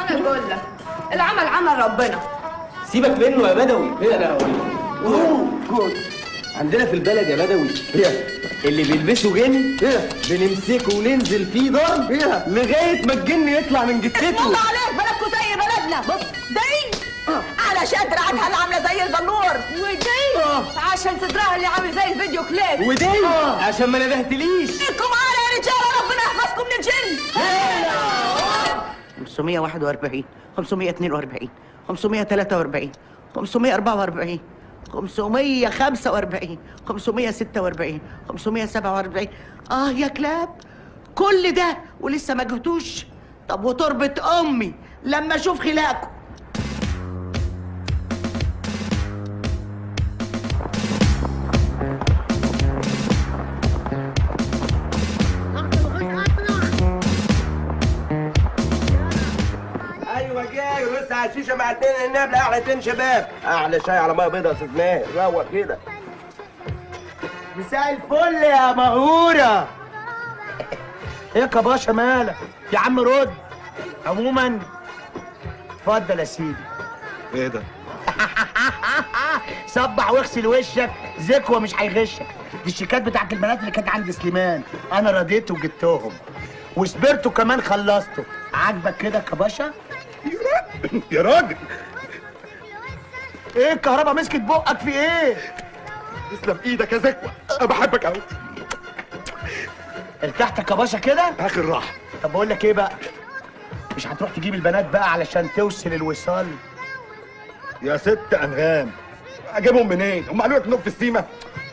انا بقول لك العمل عمل ربنا. سيبك منه يا بدوي. ايه يا لهوي؟ عندنا في البلد يا بدوي اللي بيلبسوا جن بنمسكه وننزل فيه ضرب لغايه ما الجن يطلع من جثته. الله عليك، بلدكوا زي بلدنا. بص دي علشان دراعتها اللي عامله زي البلور، ودي عشان صدرها اللي عامل زي الفيديو كليب، ودي عشان ما ندهتليش. انكم معانا يا رجاله، ربنا يحفظكم من الجن. 541 542 543 544 545 546 547. يا كلاب، كل ده ولسه ما جبتوش؟ طب وتربة امي لما اشوف خلاقكم. ايوه جاي ولسه على الشيشه مع اتنين النبله، احلى اتنين شباب، احلى شاي على ميه بيضاء يا استاذ ماهر، روق كده. مساء الفل يا مغوره. ايه يا باشا مالك؟ يا عم رد. عموما اتفضل يا سيدي. ايه ده؟ صبح واغسل وشك، زكوه مش هيغشك. دي الشيكات بتاعت البنات اللي كانت عند سليمان، انا رضيت وجبتهم وسبرته كمان خلصته. عاجبك كده يا باشا؟ يا راجل ايه الكهرباء مسكت بقك في ايه؟ تسلم ايدك يا زكوه، انا بحبك قوي. ارتحتك يا باشا كده؟ اخر راحه. طب بقول لك ايه بقى؟ مش هتروح تجيب البنات بقى علشان توصل الوصال؟ يا ست انغام، اجيبهم منين؟ هم قالوا لك نوم في السيما؟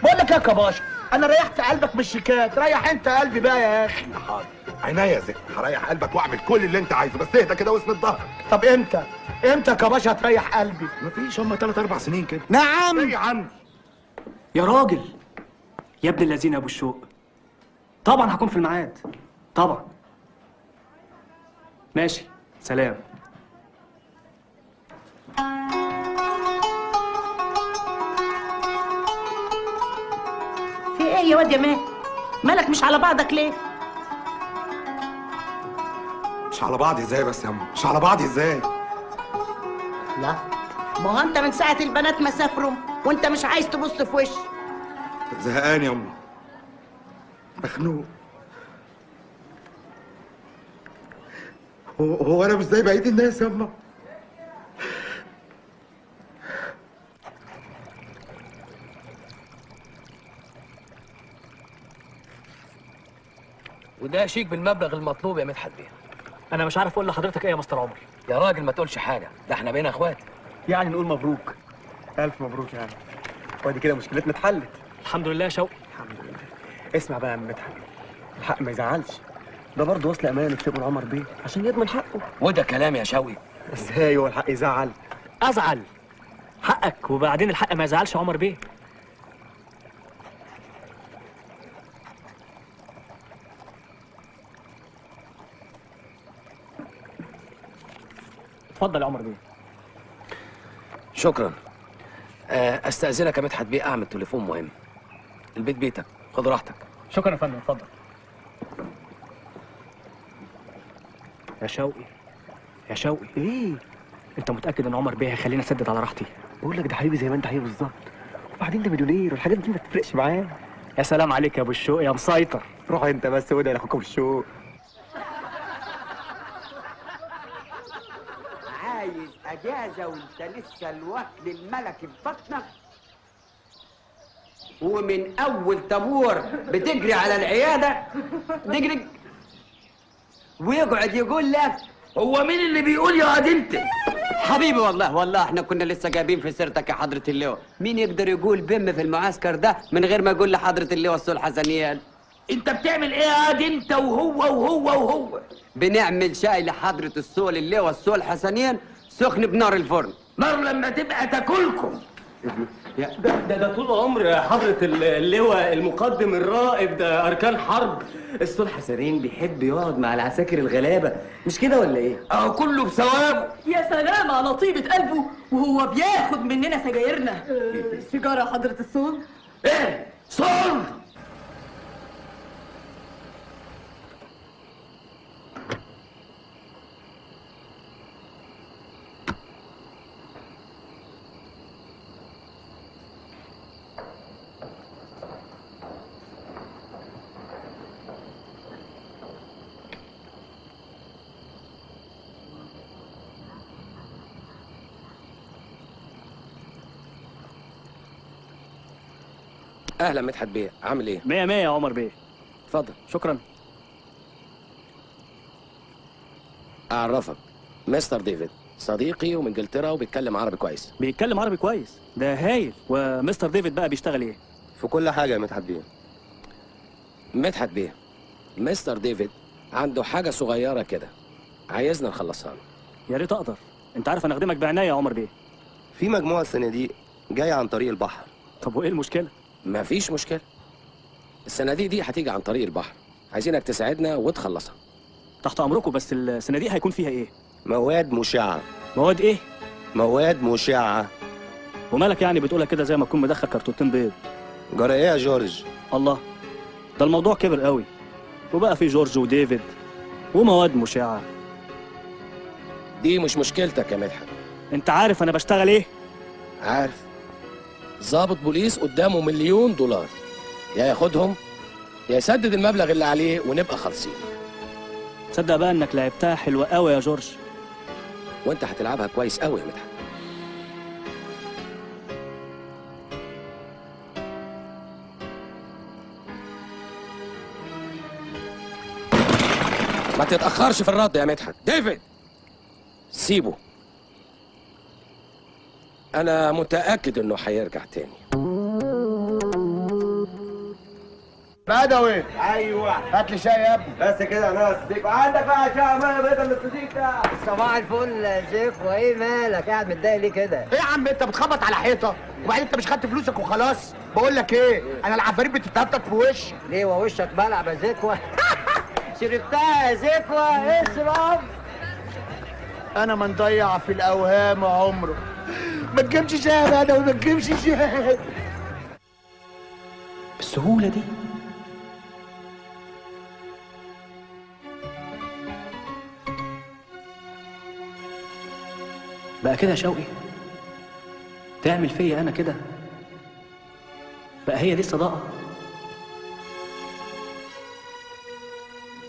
بقول لك ايه يا باشا، انا ريحت قلبك من الشيكات، ريح انت قلبي بقى يا اخي. حاضر عينيا يا زكوه، هريح قلبك واعمل كل اللي انت عايزه، بس اهدى كده واسند ظهرك. طب امتى يا باشا هتريح قلبي؟ مفيش، هم 3 4 سنين كده. نعم. ايه يا عم؟ يا راجل يا ابن الذين يا ابو الشوق، طبعا هكون في الميعاد طبعا. ماشي، سلام. في ايه يا واد يا مان؟ مالك مش على بعضك ليه؟ مش على بعض ازاي بس يا عم؟ مش على بعض ازاي؟ لا، ما هو انت من ساعة البنات ما سافروا وانت مش عايز تبص في وشي. زهقان يا امي، مخنوق، هو انا مش زي بقيه الناس ياما؟ وده شيك بالمبلغ المطلوب يا مدحت بيه. انا مش عارف اقول لحضرتك ايه يا مستر عمر. يا راجل ما تقولش حاجه، ده احنا بقينا اخوات. يعني نقول مبروك. الف مبروك يعني. وادي كده مشكلتنا اتحلت. الحمد لله يا شوقي. الحمد لله. اسمع بقى يا عم مدحت، الحق ما يزعلش، ده برضه وصل امانه نكتبه لعمر بيه عشان يضمن حقه. وده كلام يا شوقي. ازاي هو الحق يزعل؟ ازعل حقك، وبعدين الحق ما يزعلش عمر بيه. اتفضل يا عمر بيه. شكرا. استاذنك يا مدحت بيه، اعمل تليفون مهم. البيت بيتك، خد راحتك. شكرا يا فندم، اتفضل. يا شوقي يا شوقي، ايه؟ انت متاكد ان عمر بيه هيخليني اسدد على راحتي؟ بقول لك ده حبيبي زي ما انت حبيبي بالظبط، وبعدين ده مليونير والحاجات دي ما تفرقش معاه. يا سلام عليك يا ابو الشوق يا مسيطر. روح انت بس وادعي لاخوك ابو الشوق. عايز اجازه وانت لسه الوكل الملكي في بطنك، ومن اول طابور بتجري على العياده تجري، ويقعد يقول لك هو مين اللي بيقول يا واد انت؟ حبيبي والله احنا كنا لسه جايبين في سيرتك يا حضره اللواء. مين يقدر يقول بم في المعسكر ده من غير ما يقول لحضره اللواء السول حسنيان؟ انت بتعمل ايه يا واد انت وهو؟ بنعمل شاي لحضره السول اللواء السول حسنيان سخن بنار الفرن. نار لما تبقى تاكلكم. ده طول عمر حضرة اللواء المقدم الرائد، ده أركان حرب. السول حسنين بيحب يقعد مع العساكر الغلابة، مش كده ولا إيه؟ أهو كله بثوابه. يا سلام على طيبة قلبه وهو بياخد مننا سجايرنا. سيجارة حضرة السول؟ إيه؟ سول؟ اهلا مدحت بيه، عامل ايه؟ مية مية يا عمر بيه. اتفضل. شكرا. اعرفك، مستر ديفيد صديقي ومن انجلترا وبيتكلم عربي كويس. بيتكلم عربي كويس، ده هايل. ومستر ديفيد بقى بيشتغل ايه؟ في كل حاجة يا مدحت بيه. مدحت بيه، مستر ديفيد عنده حاجة صغيرة كده عايزنا نخلصها له. يا ريت اقدر، انت عارف انا اخدمك بعناية يا عمر بيه. في مجموعة صناديق جاية عن طريق البحر. طب وايه المشكلة؟ مفيش مشكلة. الصناديق دي هتيجي عن طريق البحر، عايزينك تساعدنا وتخلصها. تحت امركم، بس الصناديق هيكون فيها ايه؟ مواد مشعة. مواد ايه؟ مواد مشعة. ومالك يعني بتقولها كده زي ما تكون مدخل كرتونتين بيض؟ جرى ايه يا جورج؟ الله، ده الموضوع كبر قوي، وبقى في جورج وديفيد ومواد مشعة. دي مش مشكلتك يا مدحت. انت عارف انا بشتغل ايه؟ عارف. ضابط بوليس قدامه $1,000,000، يا ياخدهم يا يسدد المبلغ اللي عليه ونبقى خالصين. تصدق بقى انك لعبتها حلوة قوي يا جورج. وانت هتلعبها كويس قوي يا مدحت. ما تتأخرش في الرد يا مدحت. ديفيد سيبه، أنا متأكد إنه هيرجع تاني. بدوي. ايوه هات لي شاي يا ابني. بس كده يا ناس ديك عندك بقى شاي ما بدل الاستوديو ده. صباح الفل يا زيكو، ايه مالك قاعد متضايق ليه كده؟ ايه يا عم انت بتخبط على حيطه وبعدين انت مش خدت فلوسك وخلاص؟ بقول لك ايه، انا العفاريت بتتنطط في وشي. ليه ووشك بلعب يا زيكو؟ شربتها يا زيكو، اشرب. انا من ضيع في الاوهام عمره. ما تجيبش شاي يا بدوي، ما تجيبش شاي. بالسهولة دي؟ بقى كده يا شوقي؟ تعمل فيا انا كده؟ بقى هي دي الصداقة؟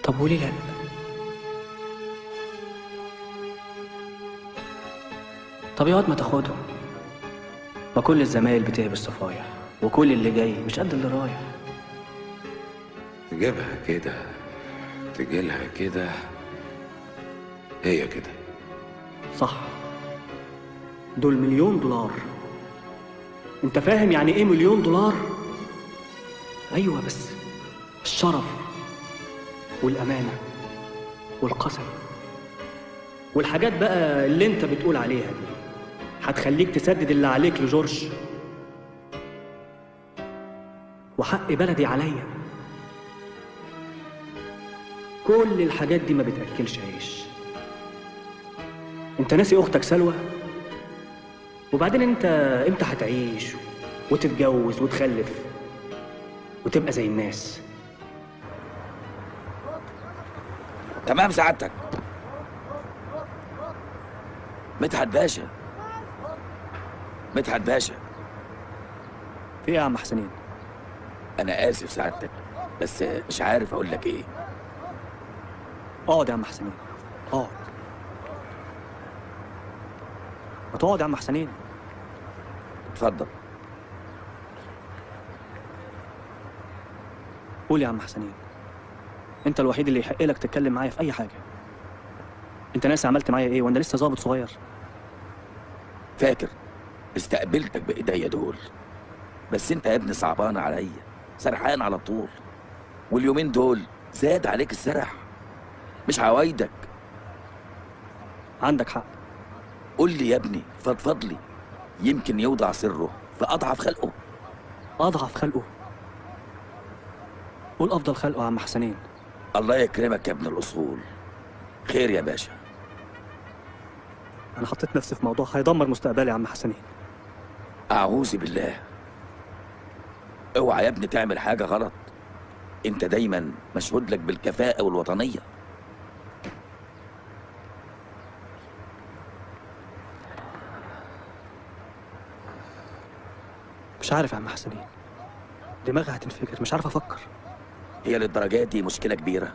طب وليه لا؟ طب يا واد ما تاخدهم، ما كل الزمايل بتهبس صفايح وكل اللي جاي مش قد اللي رايح. تجيبها كده تجيلها كده، هي كده. صح، دول $1,000,000. انت فاهم يعني ايه $1,000,000؟ ايوه، بس الشرف والامانه والقسم والحاجات بقى اللي انت بتقول عليها دي هتخليك تسدد اللي عليك لجورج، وحق بلدي عليا. كل الحاجات دي ما بتاكلش عيش. انت ناسي اختك سلوى؟ وبعدين انت امتى هتعيش وتتجوز وتخلف وتبقى زي الناس؟ تمام سعادتك. مدحت باشا، مدحت باشا. في ايه يا عم حسنين؟ انا اسف سعادتك، بس مش عارف اقول لك ايه. اقعد يا عم حسنين، اقعد. ما تقعد يا عم حسنين. اتفضل. قول يا عم حسنين، انت الوحيد اللي يحق لك تتكلم معايا في اي حاجه. انت ناسي عملت معايا ايه وانا لسه ظابط صغير؟ فاكر استقبلتك بايديا دول، بس انت يا ابني صعبان عليا، سرحان على طول، واليومين دول زاد عليك السرح، مش عوايدك. عندك حق. قول لي يا ابني، فضفض لي، يمكن يوضع سره في اضعف خلقه. اضعف خلقه؟ قول افضل خلقه يا عم حسنين. الله يكرمك يا ابن الاصول. خير يا باشا. انا حطيت نفسي في موضوع هيدمر مستقبلي يا عم حسنين. اعوذ بالله. اوعى يا ابني تعمل حاجه غلط، انت دايما مشهود لك بالكفاءه والوطنيه. مش عارف يا عم حسنين، دماغي هتنفجر، مش عارف افكر. هي للدرجات دي مشكله كبيره؟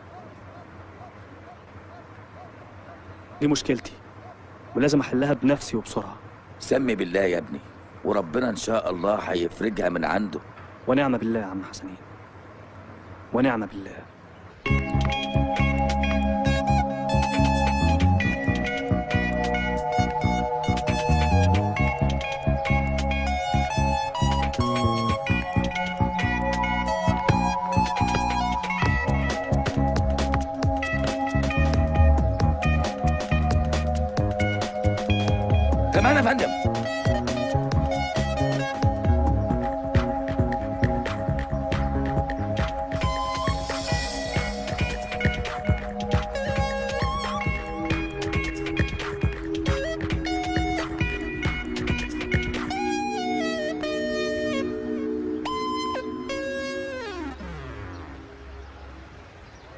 دي مشكلتي ولازم احلها بنفسي وبسرعه. سمي بالله يا ابني، وربنا ان شاء الله هيفرجها من عنده. ونعم بالله يا عم حسنين، ونعم بالله. تمام يا فندم.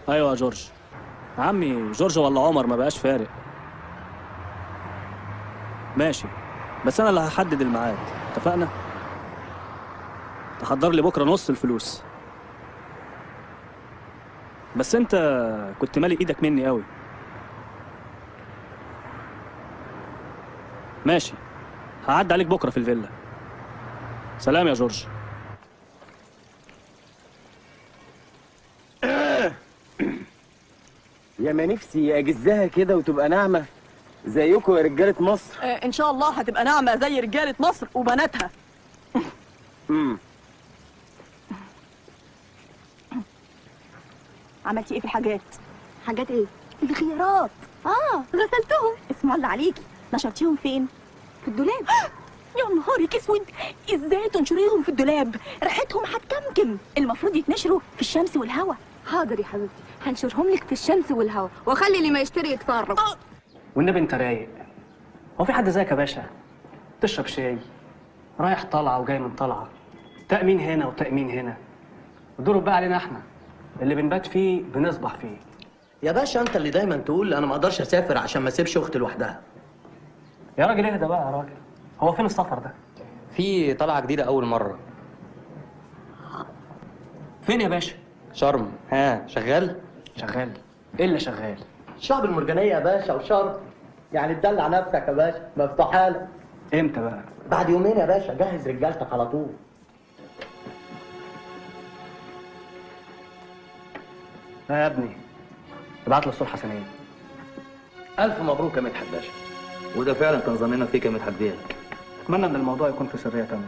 ايوه يا جورج. عمي جورج ولا عمر ما بقاش فارق. ماشي، بس انا اللي هحدد الميعاد، اتفقنا؟ تحضر لي بكره نص الفلوس، بس انت كنت مالي ايدك مني قوي. ماشي، هعدي عليك بكره في الفيلا. سلام يا جورج. يا ما نفسي اجزها كده وتبقى ناعمه زيكم يا رجاله مصر. ان شاء الله هتبقى ناعمه زي رجاله مصر وبناتها. عملتي ايه في الحاجات؟ حاجات ايه؟ الخيارات. غسلتهم. اسم الله عليكي، نشرتيهم فين؟ في الدولاب. يا نهارك اسود، ازاي تنشريهم في الدولاب؟ ريحتهم هتكمكم، المفروض يتنشروا في الشمس والهواء. حاضر يا حبيبتي، هنشرهم لك في الشمس والهواء، واخلي اللي ما يشتري يتفرج. والنبي انت رايق. هو في حد زيك يا باشا؟ تشرب شاي، رايح طالعه وجاي من طالعه، تأمين هنا وتأمين هنا. الدور بقى علينا احنا اللي بنبات فيه بنصبح فيه. يا باشا انت اللي دايما تقول انا ما اقدرش اسافر عشان ما اسيبش اختي لوحدها. يا راجل اهدى بقى يا راجل، هو فين السفر ده؟ في طلعه جديده اول مره. فين يا باشا؟ شرم. ها شغال؟ شغال. ايه اللي شغال؟ الشعب المرجانيه يا باشا، وشرم يعني تدلع نفسك يا باشا، مفتوحه لك. امتى بقى؟ بعد يومين يا باشا، جهز رجالتك على طول. لا يا ابني، ابعت له الصلح حسنين. الف مبروك يا مدحت باشا. وده فعلا كان ظننا فيك يا مدحت بيه. اتمنى ان الموضوع يكون في سريه تامه.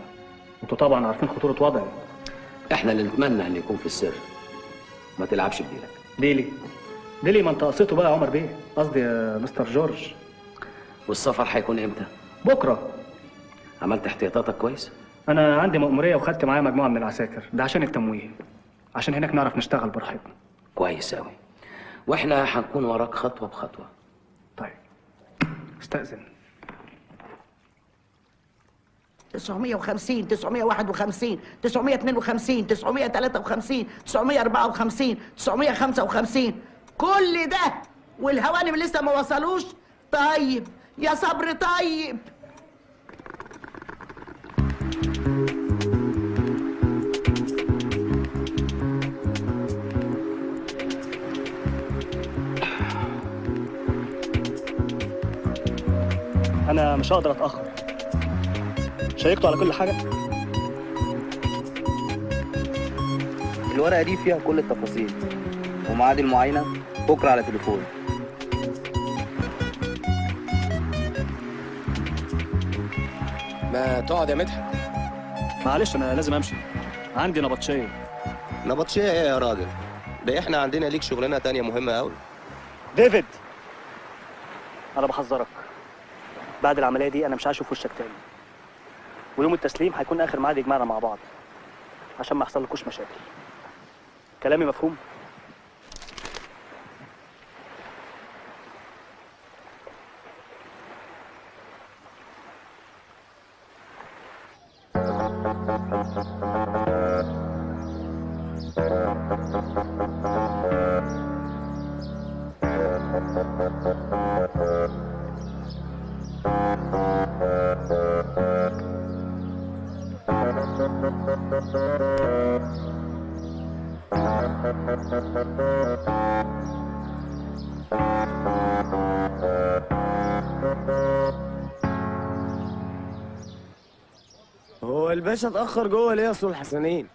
انتوا طبعا عارفين خطوره وضعي. احنا اللي نتمنى ان يكون في السر. ما تلعبش بديلك. ديلي ما انت قصيته بقى يا عمر بيه، قصدي يا مستر جورج. والسفر هيكون امتى؟ بكره. عملت احتياطاتك كويس؟ انا عندي مأمورية وخدت معايا مجموعة من العساكر، ده عشان التمويه. عشان هناك نعرف نشتغل براحتنا. كويس أوي. واحنا هنكون وراك خطوة بخطوة. طيب. استأذن. 950 951 952 953 954 955 كل ده والهوانم لسه ما وصلوش. طيب يا صبر طيب. أنا مش هقدر أتأخر. شيكتوا على كل حاجة؟ الورقة دي فيها كل التفاصيل وميعاد المعاينة بكرة على تليفون. ما تقعد يا مدحت. معلش أنا لازم أمشي، عندي نبطشية. نبطشية إيه يا راجل؟ ده إحنا عندنا ليك شغلانة تانية مهمة أوي. ديفيد، أنا بحذرك، بعد العملية دي أنا مش هشوف وشك تاني. ويوم التسليم هيكون آخر ميعاد يجمعنا مع بعض عشان ما يحصلكوش مشاكل. كلامي مفهوم؟ هو الباشا اتأخر جوه ليه يا أصول الحسنين؟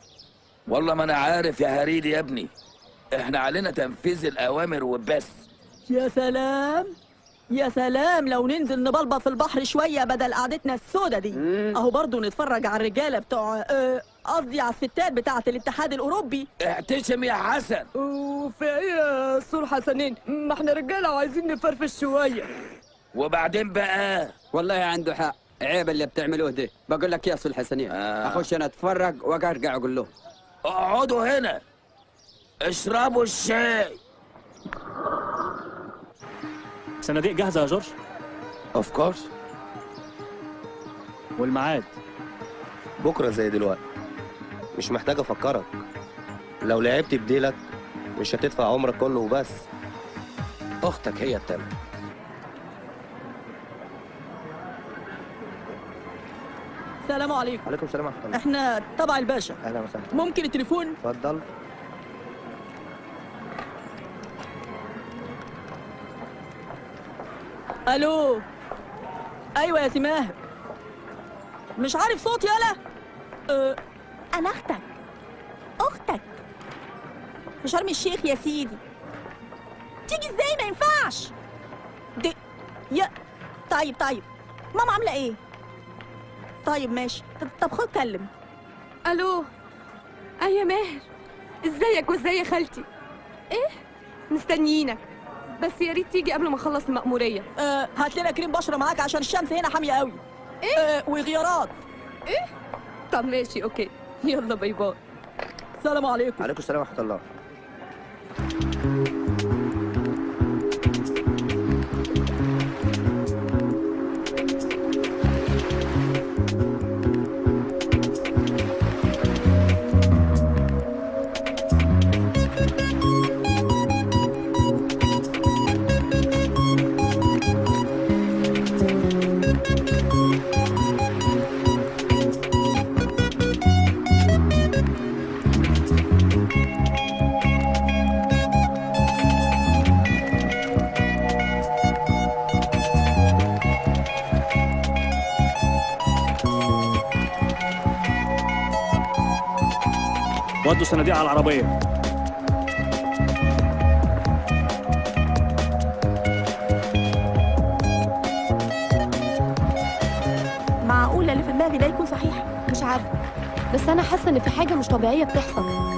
والله ما انا عارف يا هريدي يا ابني، احنا علينا تنفيذ الاوامر وبس. يا سلام يا سلام، لو ننزل نبلبط في البحر شويه بدل قعدتنا السودة دي. اهو برضو نتفرج على الرجاله بتوع قصدي على الستات بتاعه الاتحاد الاوروبي. احتشم يا حسن. وفي ايه يا أصول حسنين؟ ما احنا رجاله وعايزين نفرفش شويه. وبعدين بقى والله عنده حق، عيب اللي بتعملوه ده. بقول لك يا أصول الحسنين، اخش انا اتفرج وارجع اقول لهم اقعدوا هنا اشربوا الشاي. صناديق جاهزة يا جورج؟ اوف كورس. والميعاد؟ بكرة زي دلوقتي. مش محتاج افكرك، لو لعبت بديلك مش هتدفع عمرك كله وبس. اختك هي التمن. السلام عليكم. عليكم السلام ورحمة الله. احنا تبع الباشا. اهلا وسهلا. ممكن التليفون؟ اتفضل. الو. ايوه يا سي ماهر. مش عارف صوتي يالا؟ انا اختك في شرم الشيخ يا سيدي. تيجي ازاي؟ ما ينفعش دي. يا طيب ماما عامله ايه؟ طيب ماشي. طب خد كلم. الو. يا ماهر، ازيك وازاي خالتي؟ ايه؟ مستنيينك، بس يا ريت تيجي قبل ما اخلص المأمورية. هات لنا كريم بشرة معاك عشان الشمس هنا حامية قوي. ايه؟ وغيارات. ايه؟ طب ماشي اوكي، يلا باي باي. السلام عليكم. عليكم السلام ورحمة الله. ودوا الصناديق على العربيه. معقولة اللي في دماغي ده يكون صحيح؟ مش عارفه، بس انا حاسه ان في حاجه مش طبيعيه بتحصل.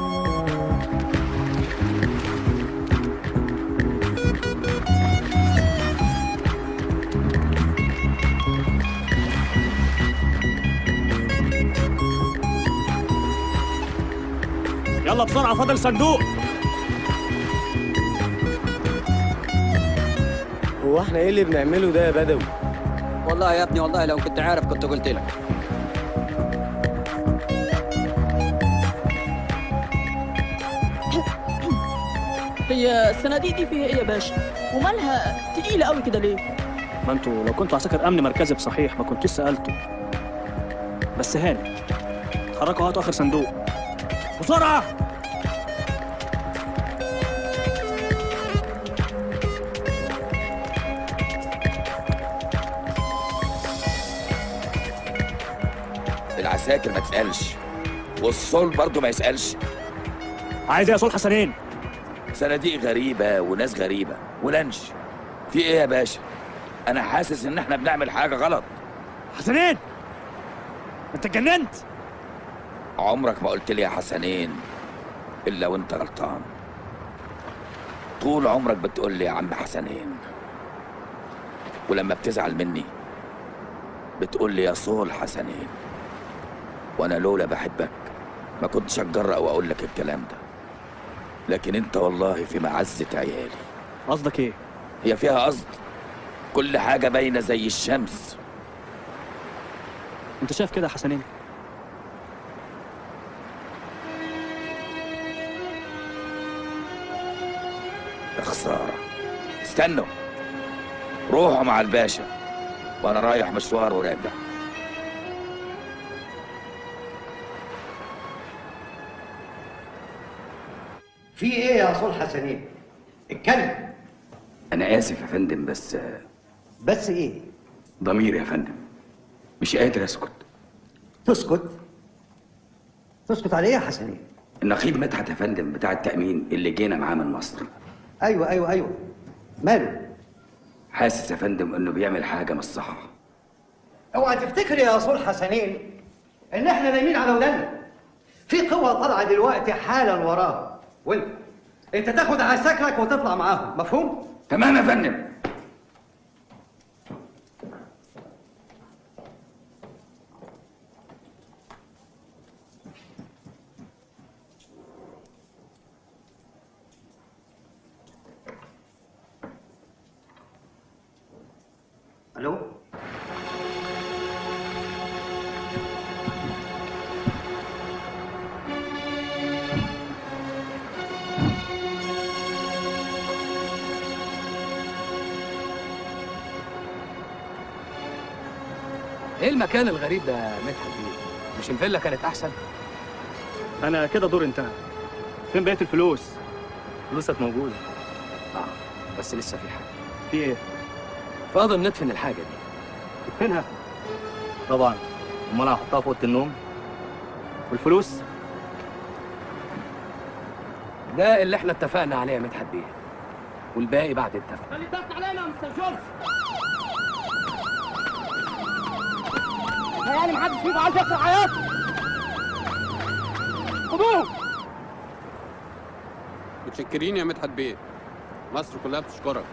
يلا بسرعه، فاضل صندوق. هو احنا ايه اللي بنعمله ده يا بدوي؟ والله يا ابني، والله لو كنت عارف كنت قلت لك. هي الصناديق دي فيها ايه يا باشا؟ ومالها تقيلة قوي كده ليه؟ ما انتوا لو كنتوا عساكر امن مركزي بصحيح ما كنتوش سالتوا. بس هاني، اتحركوا هاتوا اخر صندوق بسرعه. العساكر ما تسالش، والصول برضه ما يسالش. عايز ايه يا صول حسنين؟ صناديق غريبه وناس غريبه ولانش. في ايه يا باشا؟ انا حاسس ان احنا بنعمل حاجه غلط. حسنين، انت اتجننت؟ عمرك ما قلت لي يا حسنين الا وانت غلطان. طول عمرك بتقول لي يا عم حسنين، ولما بتزعل مني بتقول لي يا صول حسنين. وانا لولا بحبك ما كنتش اتجرأ واقول لك الكلام ده، لكن انت والله في معزة عيالي. قصدك ايه؟ هي فيها قصد؟ كل حاجة باينة زي الشمس. انت شايف كده يا حسنين؟ يا خسارة. استنوا، روحوا مع الباشا وانا رايح مشوار وراجع. في ايه يا صول حسنين؟ اتكلم. انا اسف يا فندم، بس ايه؟ ضميري يا فندم مش قادر اسكت. تسكت؟ تسكت على ايه يا حسنين؟ النقيب مدحت يا فندم بتاع التأمين اللي جينا معاه من مصر. ايوه ماله؟ حاسس يا فندم انه بيعمل حاجة مش صح. اوعى تفتكر يا صول حسنين ان احنا نايمين على ودنا. في قوة طالعة دلوقتي حالا وراه، انت تاخد عساكرك وتطلع معاهم، مفهوم؟ تمام يا فندم. الو؟ ايه المكان الغريب ده يا مدحت بيه؟ مش الفيلا كانت احسن؟ انا كده دور انتهى. فين بقيه الفلوس؟ فلوسك موجوده. بس لسه في حاجه. في ايه؟ فاضل ندفن الحاجه دي. تدفنها؟ طبعا، امال هحطها في اوضه النوم؟ والفلوس؟ ده اللي احنا اتفقنا عليه يا مدحت بيه، والباقي بعد الدفن. خلي الضغط علينا يا مستر جورج. يعني محدش فيكم عايز يقرا حياته. خدوه. متشكرين يا مدحت بيه، مصر كلها بتشكرك.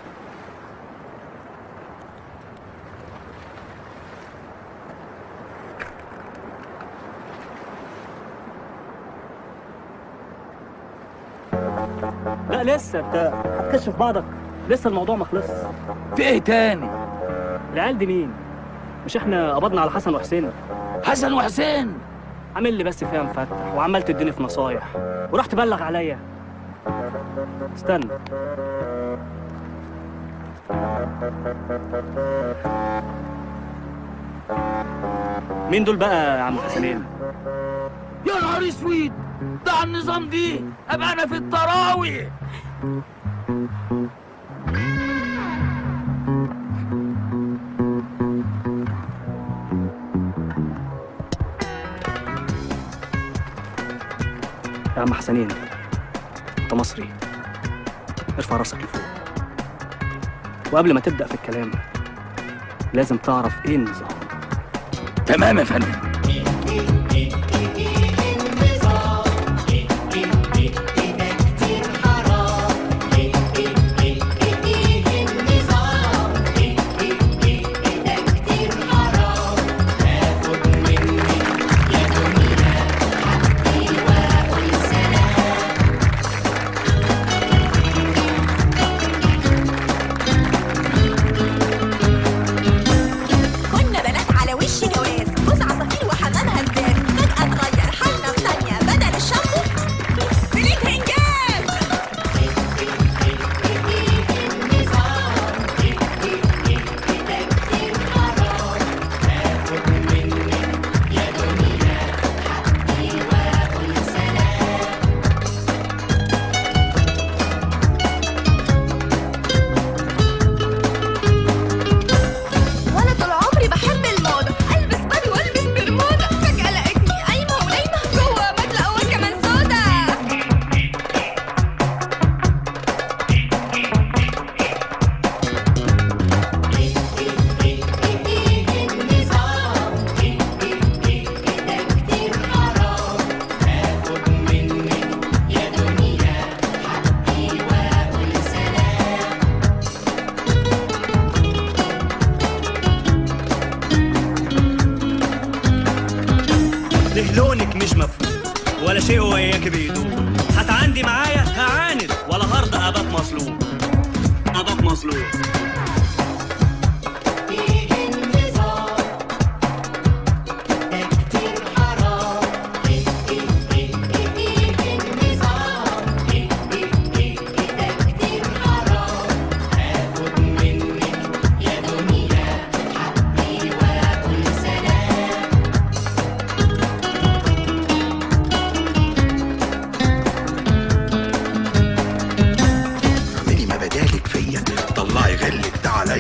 لا لسه، انت هتكشف بعضك، لسه الموضوع ما خلصش. في ايه تاني؟ العيال دي مين؟ مش احنا قبضنا على حسن وحسين؟ حسن وحسين؟ عامل لي بس فيها مفتح وعمال تديني في نصايح ورحت تبلغ عليا. استنى، مين دول بقى يا عم حسنين؟ يا نهار اسود، ده على النظام دي ابقى انا في التراويح. يا عم حسنين، انت مصري، ارفع راسك لفوق. وقبل ما تبدأ في الكلام لازم تعرف ايه النظام. تمام يا فندم. لونك مش مفهوم ولا شيء وياك بيدوم. هتعندي معايا هعاند ولا هرضى ابات مظلوم. ابات مظلوم.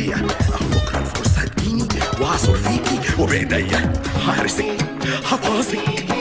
اهو بكره الفرصه هتجيني واعصر فيكي وبايديا ههرسك هفاصك.